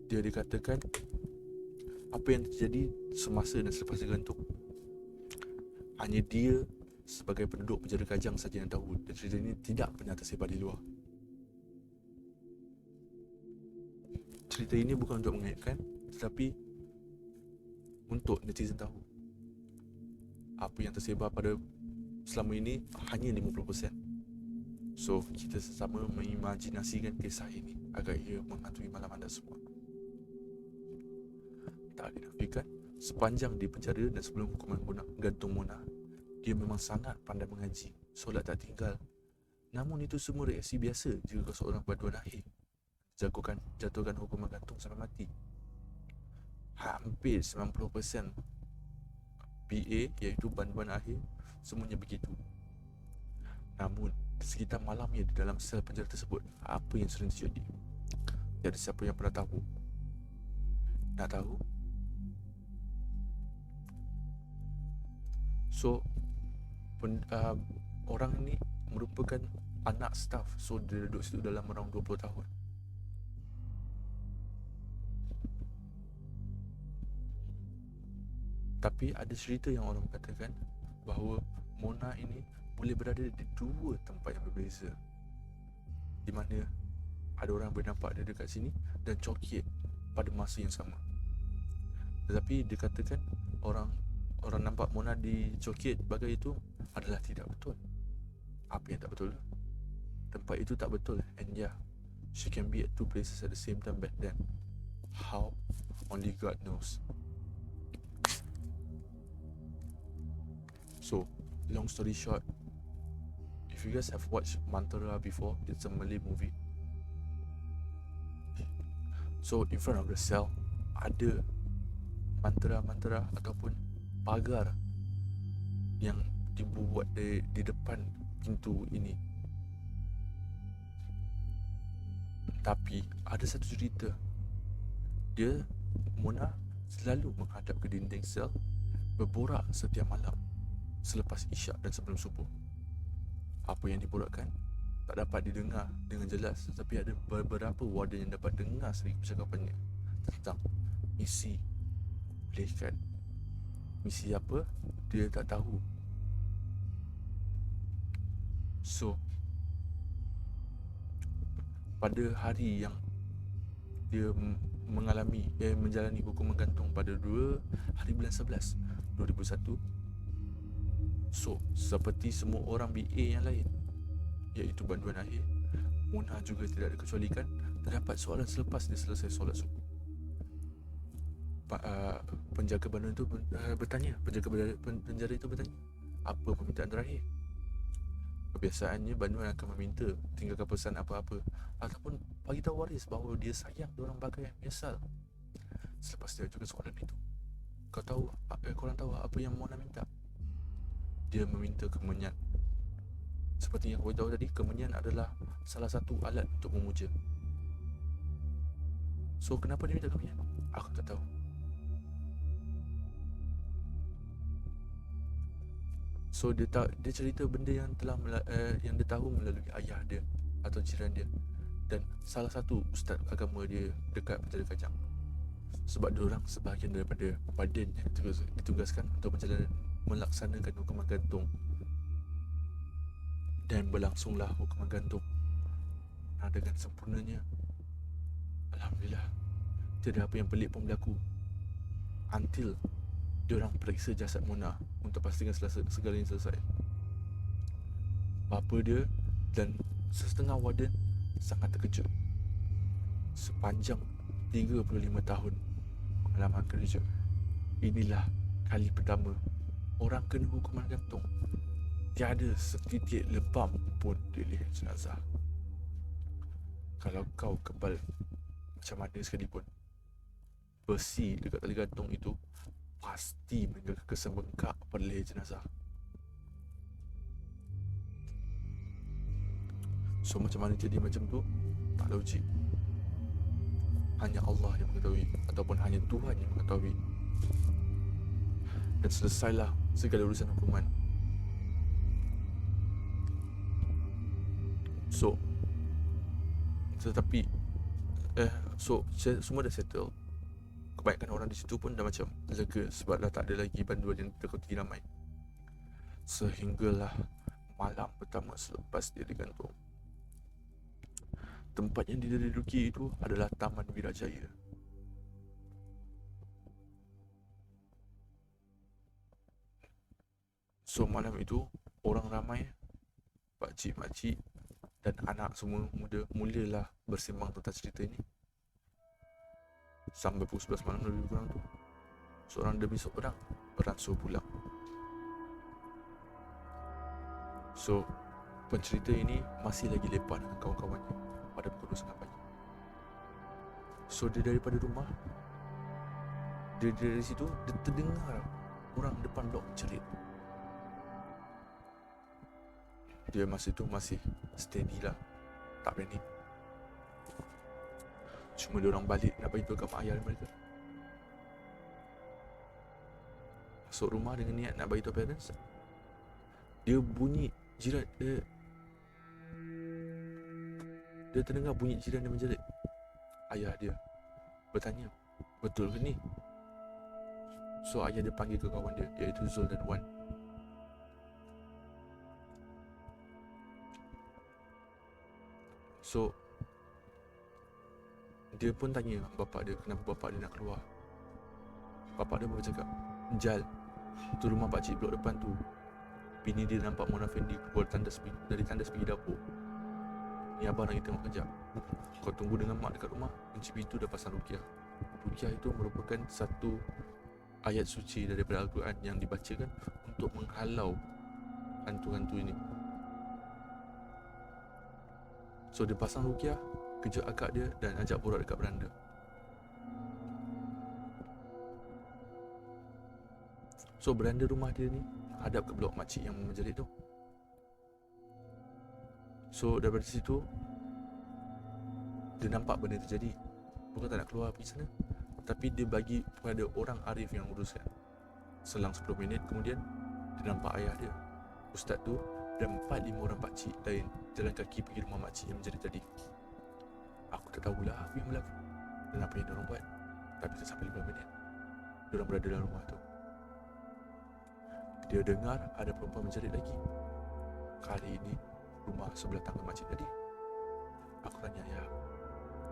dia dikatakan apa yang terjadi semasa dan selepas digantung hanya dia sebagai penduduk penjara Kajang saja yang tahu, dan cerita ini tidak pernah tersebar di luar. Cerita ini bukan untuk mengaitkan, tetapi untuk netizen tahu apa yang tersebar pada selama ini hanya 50%. So, kita sesama mengimajinasikan kisah ini agar ia menghantui malam anda semua. Tak dinafikan, sepanjang di penjara dan sebelum hukuman gantung Mona, dia memang sangat pandai mengaji, solat tak tinggal. Namun itu semua reaksi biasa jika seorang banduan akhir jatuhkan hukuman gantung sampai mati. Hampir 90% BA, iaitu banduan akhir, semuanya begitu. Namun, di sekitar malamnya di dalam sel penjara tersebut, apa yang sering terjadi? Tiada siapa yang pernah tahu. Nak tahu? So, orang ni merupakan anak staff, so dia duduk situ dalam around 20 tahun. Tapi ada cerita yang orang katakan bahawa Mona ini boleh berada di 2 tempat yang berbeza, di mana ada orang boleh nampak dia dekat sini dan Cokiat pada masa yang sama. Tetapi dikatakan orang nampak Mona di Cokiat bagai itu adalah tidak betul. Apa yang tak betul? Tempat itu tak betul. And yeah, she can be at 2 places at the same time back then. How? Only God knows. So, long story short, if you guys have watched Mantara before, it's a Malay movie. So in front of the cell ada mantra-mantra ataupun pagar yang dibuat di depan pintu ini. Tapi ada satu cerita. Mona selalu menghadap ke dinding sel, berborak setiap malam selepas isyak dan sebelum subuh. Apa yang diborakkan tak dapat didengar dengan jelas, tetapi ada beberapa warden yang dapat dengar sedikit percakapannya tentang misi malaikat. Misi apa? Dia tak tahu. So, pada hari yang dia menjalani hukuman gantung pada 2 hari bulan 11 2001. So, seperti semua orang BA yang lain, iaitu banduan akhir, Mona juga tidak dikecualikan, terdapat soalan selepas dia selesai solat subuh. Penjaga banduan itu bertanya, penjara itu bertanya, apa permintaan terakhir? Kebiasaannya banduan akan meminta tinggalkan pesan apa-apa ataupun bagi tahu waris bahawa dia sayang diorang pakaian menyesal. Selepas dia ajukan soalan itu, korang tahu apa yang Mona minta? Dia meminta kemenyan. Seperti yang kau tahu tadi, kemenyan adalah salah satu alat untuk memuja. So kenapa dia minta kemenyan? Aku tak tahu. So dia cerita benda yang yang dia tahu melalui ayah dia atau jiran dia dan salah satu ustaz agama dia dekat Penjara Kajang. Sebab diorang sebahagian daripada badan yang ditugaskan untuk melaksanakan hukuman gantung. Dan berlangsunglah hukuman gantung. Nah, dengan sempurnanya, alhamdulillah, tiada apa yang pelik pun berlaku. Until diorang periksa jasad Mona untuk pastikan segalanya selesai. Bapa dia dan setengah warden sangat terkejut. Sepanjang 35 tahun pengalaman kerja, inilah kali pertama orang kena hukuman gantung. Tiada setitik lebam pun di leher jenazah. Kalau kau kebal macam mana sekalipun, besi dekat tali gantung itu pasti meninggalkan kesan bengkak pada leher jenazah. So macam mana jadi macam tu, tak logik. Hanya Allah yang mengetahui, ataupun hanya Tuhan yang mengetahui. Dan selesailah segala urusan hukuman. So semua dah settle. Kebanyakan orang di situ pun dah macam lega sebab dah tak ada lagi banduan yang ditakuti ramai. Sehinggalah malam pertama selepas dia digantung. Tempat yang dia duduki itu adalah Taman Wirajaya. So malam itu orang ramai, pakcik-makcik dan anak semua muda mulalah bersembang tentang cerita ini. Sampai pukul 11 malam lebih kurang tu, seorang demi seorang beransur pulang. So pencerita ini masih lagi lepak dengan kawan-kawannya pada pukul 2:30 pagi. So dia daripada rumah, dia dari situ dia terdengar orang depan blok cerit. Dia masa itu masih steady lah, tak panik. Cuma dia orang balik nak bagi tahu kat mak ayah mereka. Masuk rumah dengan niat nak bagi tahu parents. Dia bunyi jiran dia terdengar bunyi jiran dia menjerit. Ayah dia bertanya, betul ke ni? So ayah dia panggil ke kawan dia, iaitu Zul dan Wan. So dia pun tanya bapak dia kenapa bapak dia nak keluar. Bapak dia bercakap, Jal, tu rumah pakcik blok depan tu. Bini dia nampak Mona Fendi keluar dari tandas pergi dapur. Ni abang nak kita tengok kejap. Kau tunggu dengan mak dekat rumah. Kunci pintu dah pasang ruqyah. Ruqyah itu merupakan satu ayat suci daripada Al-Quran yang dibacakan untuk menghalau hantu-hantu ini. So dia pasang ruqyah, kejut akak dia dan ajak borak dekat beranda. So beranda rumah dia ni hadap ke blok makcik yang menjerit tu. So daripada situ dia nampak benda terjadi. Bukan tak nak keluar pergi sana, tapi dia bagi kepada orang arif yang uruskan. Selang 10 minit kemudian dia nampak ayah dia, ustaz tu, dan 4-5 orang pakcik lain jalan kaki pergi rumah makcik yang menjerit tadi. Aku tak tahulah apa yang berlaku dan apa yang diorang buat. Tapi tak sampai 15 minit diorang berada dalam rumah tu. Dia dengar ada perempuan menjerit lagi. Kali ini rumah sebelah tangga makcik tadi. Aku tanya ayah.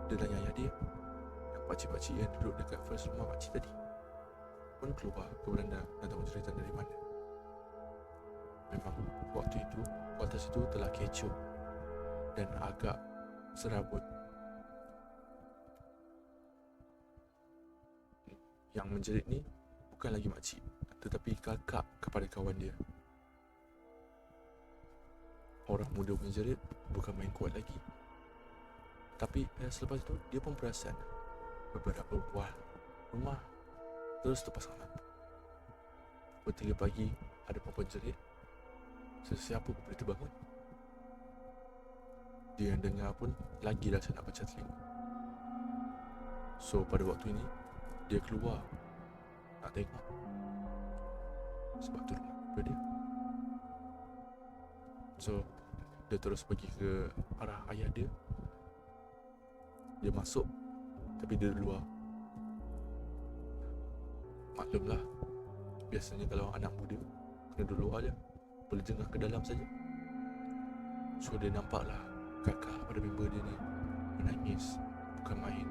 Dia tanya ayah dia, yang pakcik-pakcik yang duduk dekat first rumah makcik tadi pun keluar ke beranda dan tahu cerita dari mana. Memang waktu itu kuartus itu telah kecoh dan agak serabut. Yang menjerit ni bukan lagi makcik, tetapi kakak kepada kawan dia. Orang muda menjerit bukan main kuat lagi. Tapi selepas itu dia pun perasan beberapa buah rumah terus terpasang lampu. Pukul 3 pagi ada perempuan jerit. Sesiapa pun boleh terbangun. Dia yang dengar pun lagi rasa nak pecah telinga. So pada waktu ini dia keluar nak tengok, sebab tu rumah dia. So dia terus pergi ke arah ayah dia. Dia masuk, tapi dia luar. Maklumlah, biasanya kalau anak muda kena duduk luar je, boleh jengah ke dalam saja. So dia nampaklah kakak pada member dia ni menangis, bukan main.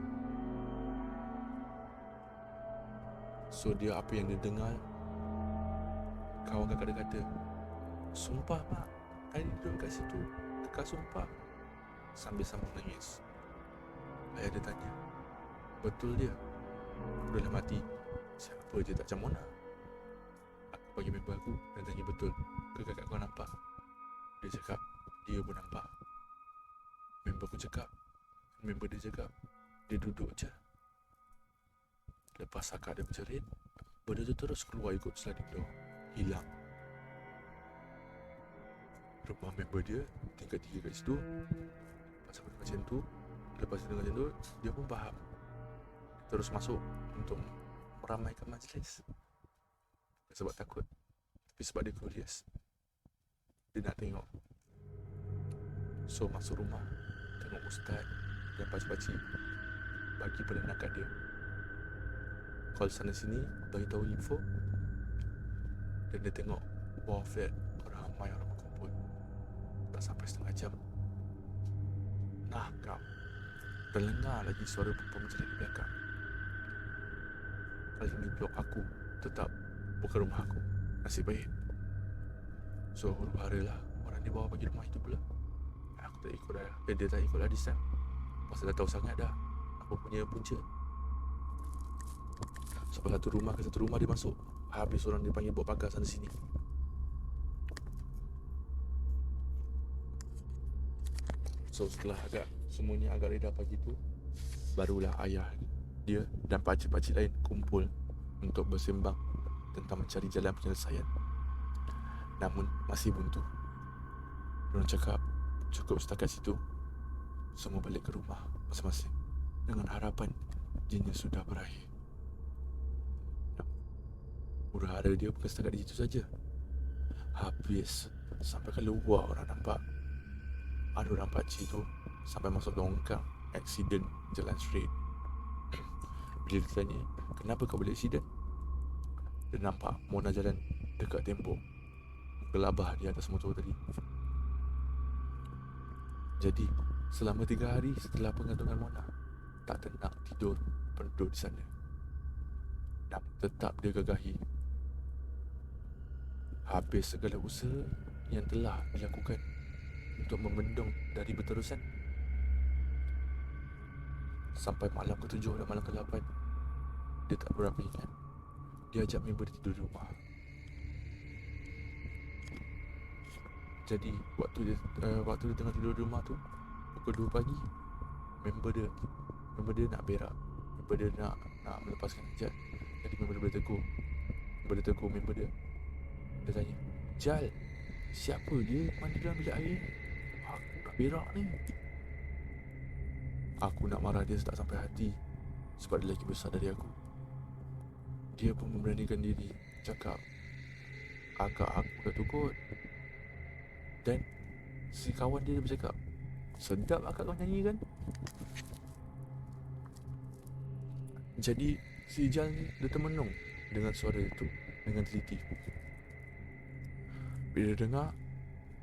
So dia apa yang dia dengar, kawan kakak dia kata, "Sumpah mak, I duduk kat situ, kakak sumpah." Sambil sambung nangis. Ayah dia tanya, "Betul dia? Dalam hati, siapa je tak macam Mona?" Aku bagi member aku dan tanya, "Betul ke kakak kau nampak?" Dia cakap, dia pun nampak. Member aku cakap, member dia cakap, dia duduk je. Lepas kakak dia bercerit, benda tu terus keluar ikut sliding door, hilang. Rumah member dia tinggal 3 kat situ. Pasal benda macam tu, lepas dia dengar macam tu, dia pun faham. Terus masuk untuk meramaikan majlis. Bukan sebab takut, tapi sebab dia curious. Dia nak tengok. So masuk rumah, tengok ustaz dan pakcik-pakcik bagi pelayanan kat dia. Call sana sini, bagi tahu info. Dan dia tengok bawah flat ramai orang berkumpul. Tak sampai setengah jam. Nah kau, terdengar lagi suara perempuan menjerit di belakang. Kali ini blok aku tetap bukan rumah aku. Nasib baik. So huru-hara lah orang di bawah bagi rumah itu pula. Aku tak ikut dah. Dia tak ikut lah this time. Pasal dah tahu sangat dah apa punya punca. Sampai satu rumah ke satu rumah dia masuk. Habis orang dia panggil buat pagar sana sini. So setelah semuanya agak reda pagi tu, barulah ayah dia dan pakcik-pakcik lain kumpul untuk bersembang tentang mencari jalan penyelesaian. Namun masih buntu. Diorang cakap cukup setakat situ. Semua balik ke rumah masing-masing dengan harapan jinnya sudah berakhir. Huru-hara dia bukan setakat di situ saja. Habis sampai ke luar orang nampak ada orang pakcik tu sampai masuk longkang aksiden jalan straight. Bila dia tanya, "Kenapa kau boleh aksiden?" Dia nampak Mona jalan dekat tembok, gelabah di atas motor tadi. Jadi selama 3 hari setelah pengantungan Mona, tak tenang tidur penduduk di sana. Dan tetap dia gagahi. Habis segala usaha yang telah dilakukan untuk membendung dari berterusan, sampai malam ke-7 dan malam ke-8, dia tak berapa ingat. Dia ajak member dia tidur di rumah. Jadi waktu dia tengah tidur di rumah tu, pukul 2 pagi, member dia nak berak. Member dia nak melepaskan hajat. Jadi member dia boleh tegur, Dia tegur member dia. Dia tanya, Jal, siapa dia mandi dalam bilik air? Aku nak berak ni. Aku nak marah dia tak sampai hati, sebab dia lagi besar dari aku. Dia pun memberanikan diri, cakap, agak aku dah tukut. Dan si kawan dia bercakap, sedap akak kau nyanyi kan? Jadi si Jal ni dia termenung dengan suara itu dengan teliti. Bila dia dengar,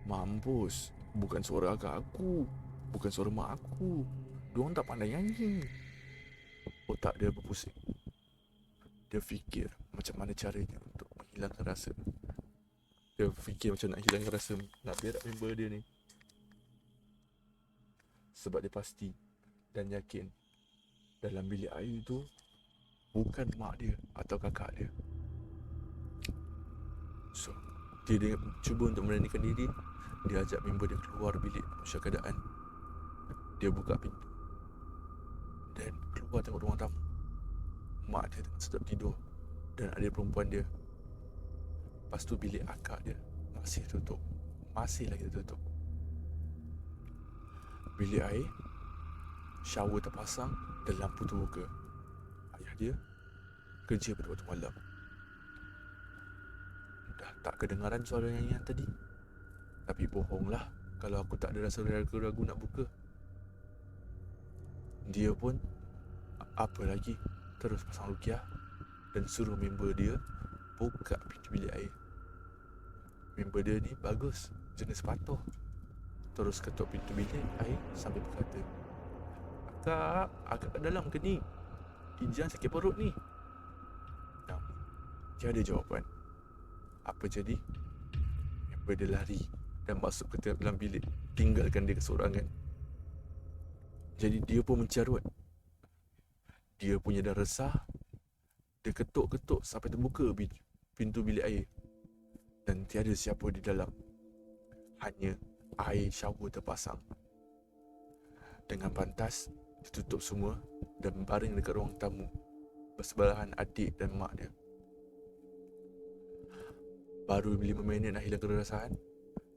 mampus, bukan suara agak aku, bukan suara mak aku. Diorang tak pandai nyanyi. Otak dia berpusing. Dia fikir macam mana caranya untuk menghilangkan rasa. Dia fikir macam nak hilangkan rasa nak berak member dia ni. Sebab dia pasti dan yakin dalam bilik air tu bukan mak dia atau kakak dia. So, dia cuba untuk memberanikan diri. Dia ajak member dia keluar bilik usah keadaan. Dia buka pintu dan keluar tengok ruang tamu. Mak dia tengah sedap tidur dan adik perempuan dia. Lepas tu bilik akak dia masih tutup. Masih lagi tertutup. Bilik air, shower terpasang dan lampu terbuka. Ayah dia kerja pada waktu malam. Dah tak kedengaran suara nyanyian tadi. Tapi bohonglah kalau aku tak ada rasa ragu-ragu nak buka. Dia pun apa lagi, terus pasang rukiah dan suruh member dia buka pintu bilik air. Member dia ni bagus, jenis patuh. Terus ketuk pintu bilik air sambil berkata, Akak kat dalam ke ni? Ijan sakit perut ni. Tiada jawapan. Apa jadi? Member dia lari dan masuk ke dalam bilik, tinggalkan dia kesorangan. Jadi dia pun mencarut. Dia punya dah resah. Dia ketuk-ketuk sampai terbuka pintu bilik air. Dan tiada siapa di dalam. Hanya air shower terpasang. Dengan pantas, ditutup semua dan baring dekat ruang tamu bersebelahan adik dan mak dia. Baru 5 minit nak hilang kerasahan,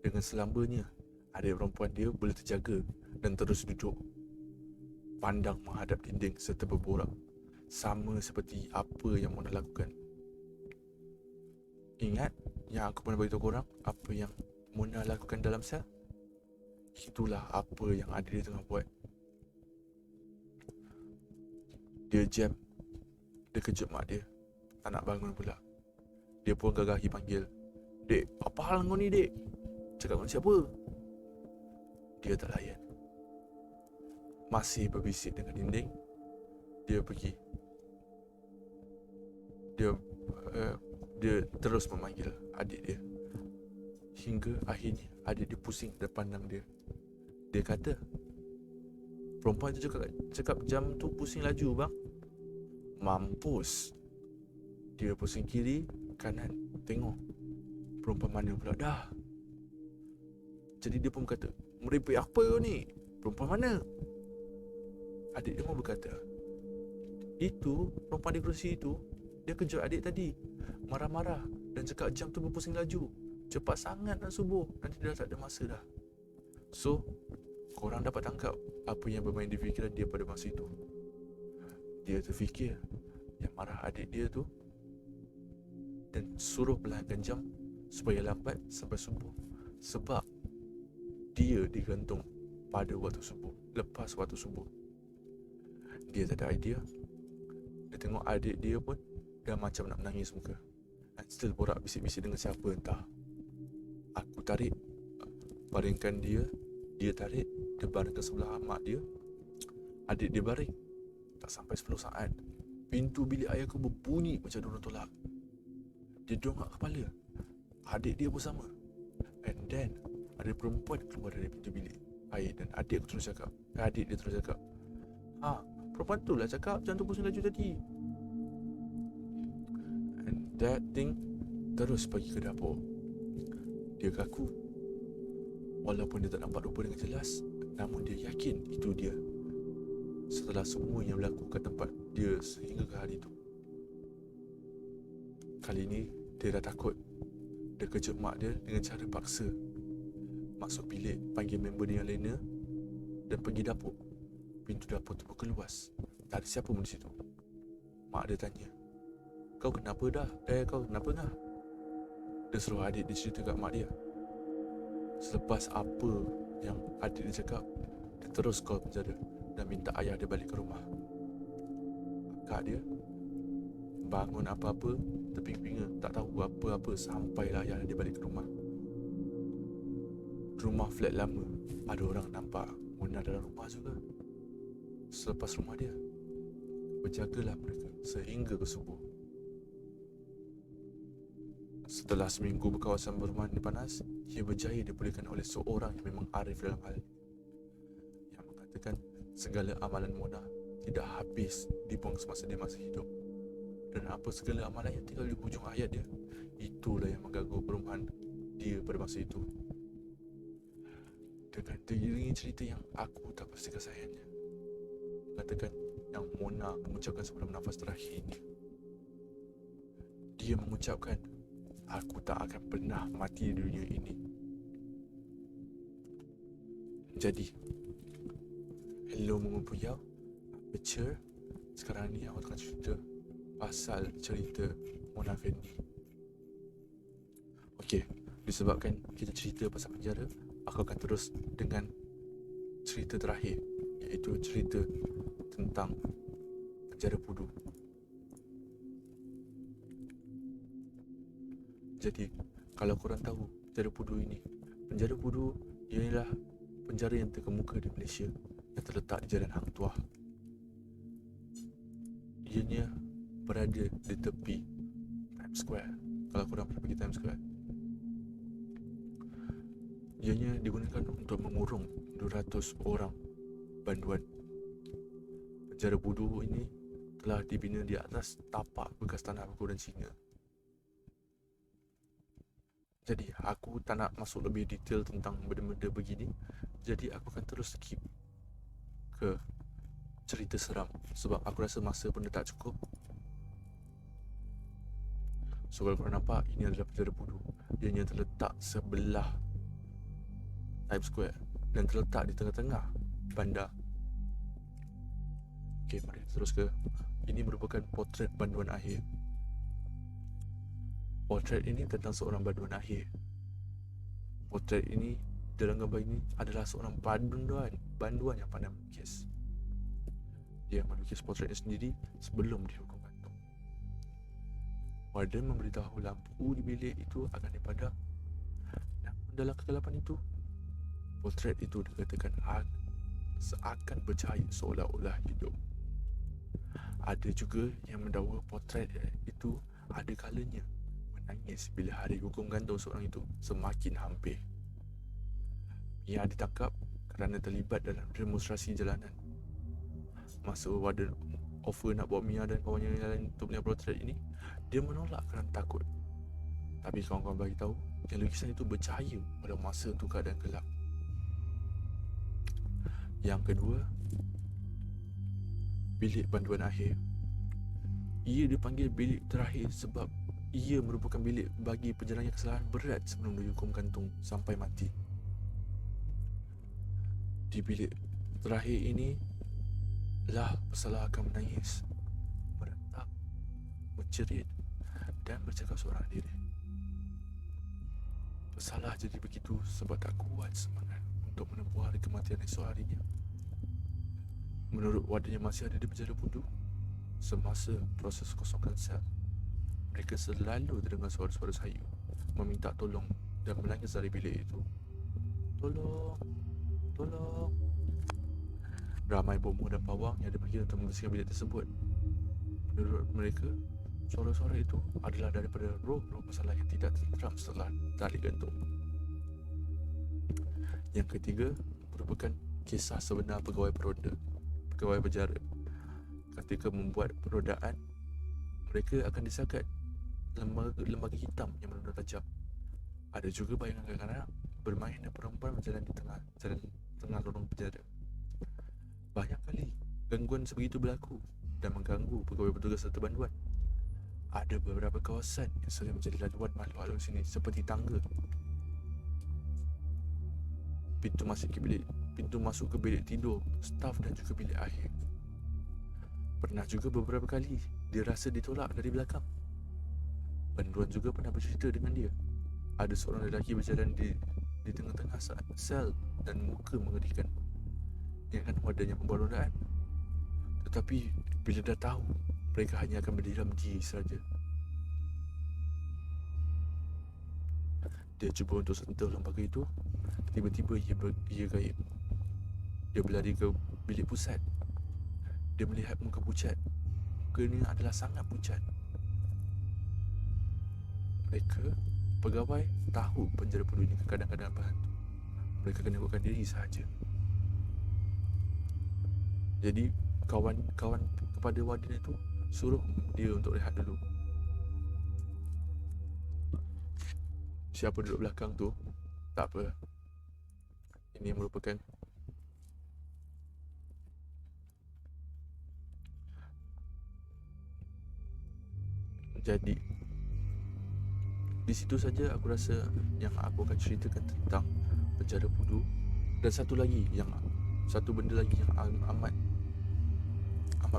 dengan selambanya adik perempuan dia boleh terjaga dan terus duduk, pandang menghadap dinding serta berborak, sama seperti apa yang Mona lakukan. Ingat yang aku pernah beritahu korang apa yang Mona lakukan dalam sel? Itulah apa yang adik dia tengah buat. Dia jam. Dia kejut mak dia, tak nak bangun pula. Dia pun gagahi panggil, Dek, apa hal kau ni, Dek? Cakap dengan siapa? Dia tak layan. Masih berbisik dengan dinding. Dia pergi. Dia terus memanggil adik dia. Hingga akhirnya adik dia pusing dan pandang dia. Dia kata, perempuan tu cakap jam tu pusing laju bang. Mampus. Dia pusing kiri, kanan, tengok. Perempuan mana pula dah. Jadi dia pun berkata, merepek apa kau ni? Perempuan mana? Adik dia pun berkata, itu perempuan di kerusi itu. Dia kejut adik tadi, marah-marah dan cakap jam tu berpusing laju. Cepat sangat nak subuh, nanti dah tak ada masa dah. So, korang dapat tangkap apa yang bermain di fikiran dia pada masa itu. Dia terfikir yang marah adik dia tu dan suruh perlahankan jam supaya lambat sampai subuh. Sebab dia digantung pada waktu subuh, lepas waktu subuh. Dia tak ada idea. Dia tengok adik dia pun dah macam nak menangis muka, and still borak bisik-bisik dengan siapa entah. Aku tarik baringkan dia. Dia tarik, dia baringkan sebelah mak dia. Adik dia baring. Tak sampai 10 saat, pintu bilik air aku berbunyi macam diorang tolak. Dia dongak kepala. Adik dia pun sama. And then ada perempuan keluar dari pintu bilik air. Dan adik dia terus cakap, perempuan tu lah cakap jam tu pusing laju tadi. And that thing terus pergi ke dapur. Dia kaku. Walaupun dia tak nampak rupa dengan jelas, namun dia yakin itu dia. Setelah semua yang berlaku kat tempat dia sehingga ke hari itu. Kali ni dia dah takut. Dia kejut mak dia dengan cara paksa masuk bilik, panggil member dia yang lainnya dan pergi dapur. Pintu dapur terbuka luas. Tak ada siapa pun di situ. Mak dia tanya, kau kenapa ngah? Dia suruh adik dia cerita kat mak dia. Selepas apa yang adik dia cakap, dia terus call penjara dan minta ayah dia balik ke rumah. Akak dia bangun apa-apa, terpinga-pinga, tak tahu apa-apa sampailah ayah dia balik ke rumah. Rumah flat lama, ada orang nampak Mona dalam rumah juga. Selepas rumah dia, berjagalah mereka sehingga ke subuh. Setelah seminggu berkawasan perumahan di panas, ia berjaya dipulihkan oleh seorang yang memang arif dalam hal, yang mengatakan segala amalan Mona tidak habis dibuang semasa dia masih hidup. Dan apa segala amalan yang tinggal di hujung hayat dia, itulah yang mengganggu perumahan dia pada masa itu. Dengan diiringi cerita yang aku tak pasti kesayangannya, mengatakan yang Mona mengucapkan sebelum nafas terakhirnya. Dia mengucapkan, aku tak akan pernah mati di dunia ini. Jadi, hello Mengupuyau, Aperture. Sekarang ni aku akan cerita pasal cerita Mona Fendi. Okey, disebabkan kita cerita pasal penjara, aku akan terus dengan cerita terakhir, iaitu cerita tentang penjara Pudu. Jadi, kalau korang tahu penjara Pudu ialah penjara yang terkemuka di Malaysia yang terletak di Jalan Hang Tuah. Ianya berada di tepi Times Square. Kalau korang pernah pergi Times Square, ianya digunakan untuk mengurung 200 orang banduan. Penjara Pudu ini telah dibina di atas tapak bekas tanah berkuda Cina. Jadi aku tak nak masuk lebih detail tentang benda-benda begini. Jadi aku akan terus skip ke cerita seram, sebab aku rasa masa pun dah tak cukup. So kalau korang nampak, ini adalah penjara Pudu. Ianya terletak sebelah Times Square dan terletak di tengah-tengah bandar. Okey, mari terus ke. Ini merupakan potret banduan akhir. Potret ini tentang seorang banduan akhir. Potret ini, dalam gambar ini adalah seorang banduan yang pandai melukis. Dia melukis potretnya sendiri sebelum dihukum gantung. Warden memberitahu lampu di bilik itu akan dipadam. Namun dalam kegelapan itu, potret itu dikatakan seakan bercahaya seolah-olah hidup. Ada juga yang mendakwa potret itu ada kalanya menangis bila hari hukum gantung seorang itu semakin hampir. Ia ditangkap kerana terlibat dalam demonstrasi jalanan. Masa warden offer nak bawa Mia dan kawannya yang lain untuk melihat potret ini, dia menolak kerana takut. Tapi kawan-kawan bagi tahu yang lukisan itu bercahaya pada masa itu keadaan gelap. Yang kedua, bilik banduan akhir. Ia dipanggil bilik terakhir sebab ia merupakan bilik bagi penjerang yang kesalahan berat sebelum dihukum gantung sampai mati. Di bilik terakhir ini lah pesalah akan menangis, merentak, mencerit dan bercakap seorang diri. Pesalah jadi begitu sebab tak kuat semangat untuk menempuh hari kematian esok harinya. Menurut warden yang masih ada di penjara Pudu, semasa proses kosongkan sel, mereka selalu terdengar suara-suara sayu meminta tolong dan menangis dari bilik itu. Tolong, tolong. Ramai bomoh dan pawang yang dipanggil untuk membersihkan bilik tersebut. Menurut mereka, suara-suara itu adalah daripada roh-roh pesalah yang tidak tenteram setelah tarik gantung. Yang ketiga merupakan kisah sebenar pegawai penjara. Ketika membuat perodaan, mereka akan disakat lembaga hitam yang menunda tajam. Ada juga bayangan kanak-kanak bermain dan perempuan berjalan di tengah lorong penjara. Banyak kali gangguan sebegitu berlaku dan mengganggu pegawai petugas serta banduan. Ada beberapa kawasan yang sering menjadi laluan makhluk halus sini, seperti tangga, pintu masuk ke bilik tidur staf dan juga bilik akhir. Pernah juga beberapa kali dia rasa ditolak dari belakang. Penduan juga pernah bercerita dengan dia. Ada seorang lelaki berjalan di tengah-tengah sel dan muka mengerikan, ingatkan wadahnya pemberontakan. Tetapi bila dah tahu, mereka hanya akan berdiam diri saja. Dia cuba untuk sentuh lembaga itu. Tiba-tiba ia gaib. Dia berlari ke bilik pusat. Dia melihat muka pucat. Mukanya adalah sangat pucat. Mereka, pegawai, tahu penjara penuh ini kadang-kadang berhantu. Mereka kena buatkan diri sahaja. Jadi kawan-kawan kepada warden itu suruh dia untuk rehat dulu. Siapa duduk belakang tu, tak apa. Ini merupakan jadi di situ saja aku rasa yang aku akan ceritakan tentang penjara Pudu. Dan satu benda lagi yang amat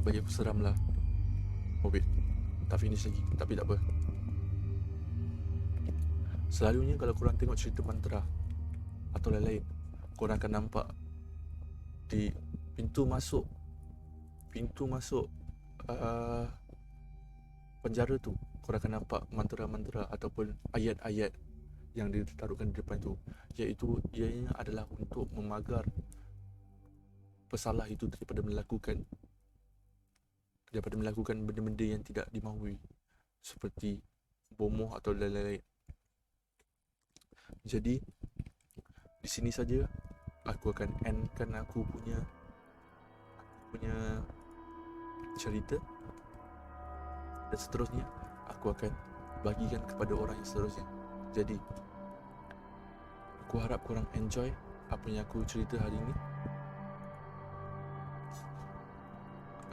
bagi aku seram lah. Oh wait, tak finish lagi, tapi tak apa. Selalunya kalau korang tengok cerita mantra atau lain-lain, korang akan nampak di pintu masuk penjara tu, korang akan nampak mantra-mantra ataupun ayat-ayat yang ditaruhkan di depan tu, iaitu ianya adalah untuk memagar pesalah itu daripada melakukan benda-benda yang tidak dimahui, seperti bomoh atau lain-lain. Jadi di sini saja aku akan endkan aku punya cerita, dan seterusnya aku akan bagikan kepada orang yang seterusnya. Jadi aku harap korang enjoy apa yang aku cerita hari ini.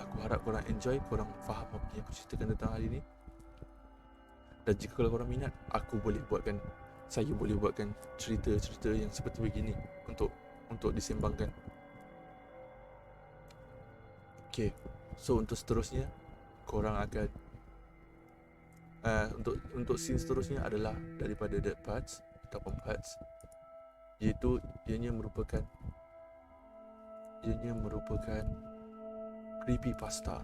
Aku harap korang enjoy, korang faham apa yang aku ceritakan tentang hari ini. Dan jika kalau korang minat, saya boleh buatkan cerita-cerita yang seperti begini untuk disembangkan. Okay, so untuk seterusnya korang akan untuk scene seterusnya adalah daripada Dead Parts ataupun Parts, iaitu ianya merupakan creepypasta.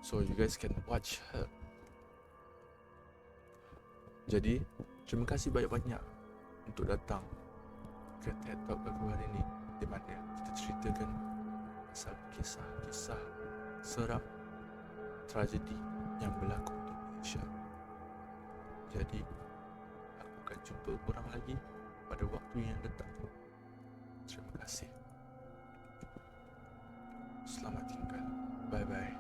So you guys can watch her. Jadi terima kasih banyak-banyak untuk datang ke TED Talk aku hari ini, di mana kita ceritakan pasal kisah-kisah seram, tragedi yang berlaku di Malaysia. Jadi aku akan jumpa korang lagi pada waktu yang datang. Terima kasih. Selamat tinggal. Bye-bye.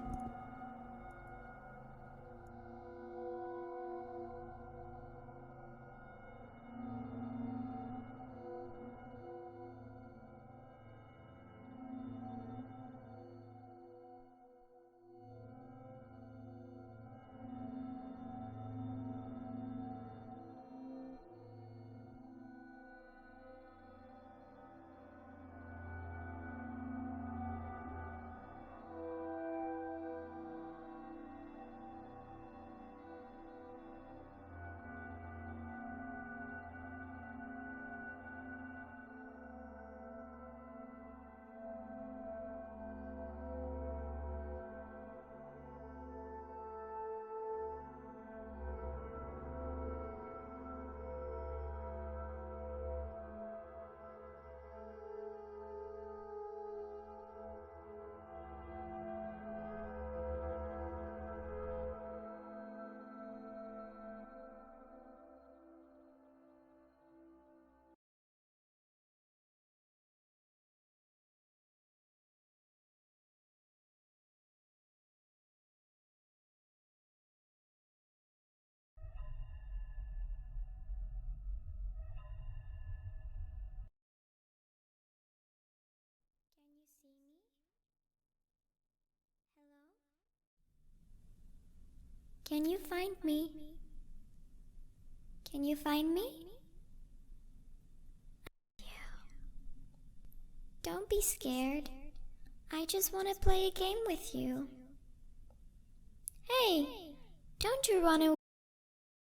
Can you find me? Can you find me? Don't be scared. I just want to play a game with you. Hey, don't you run away.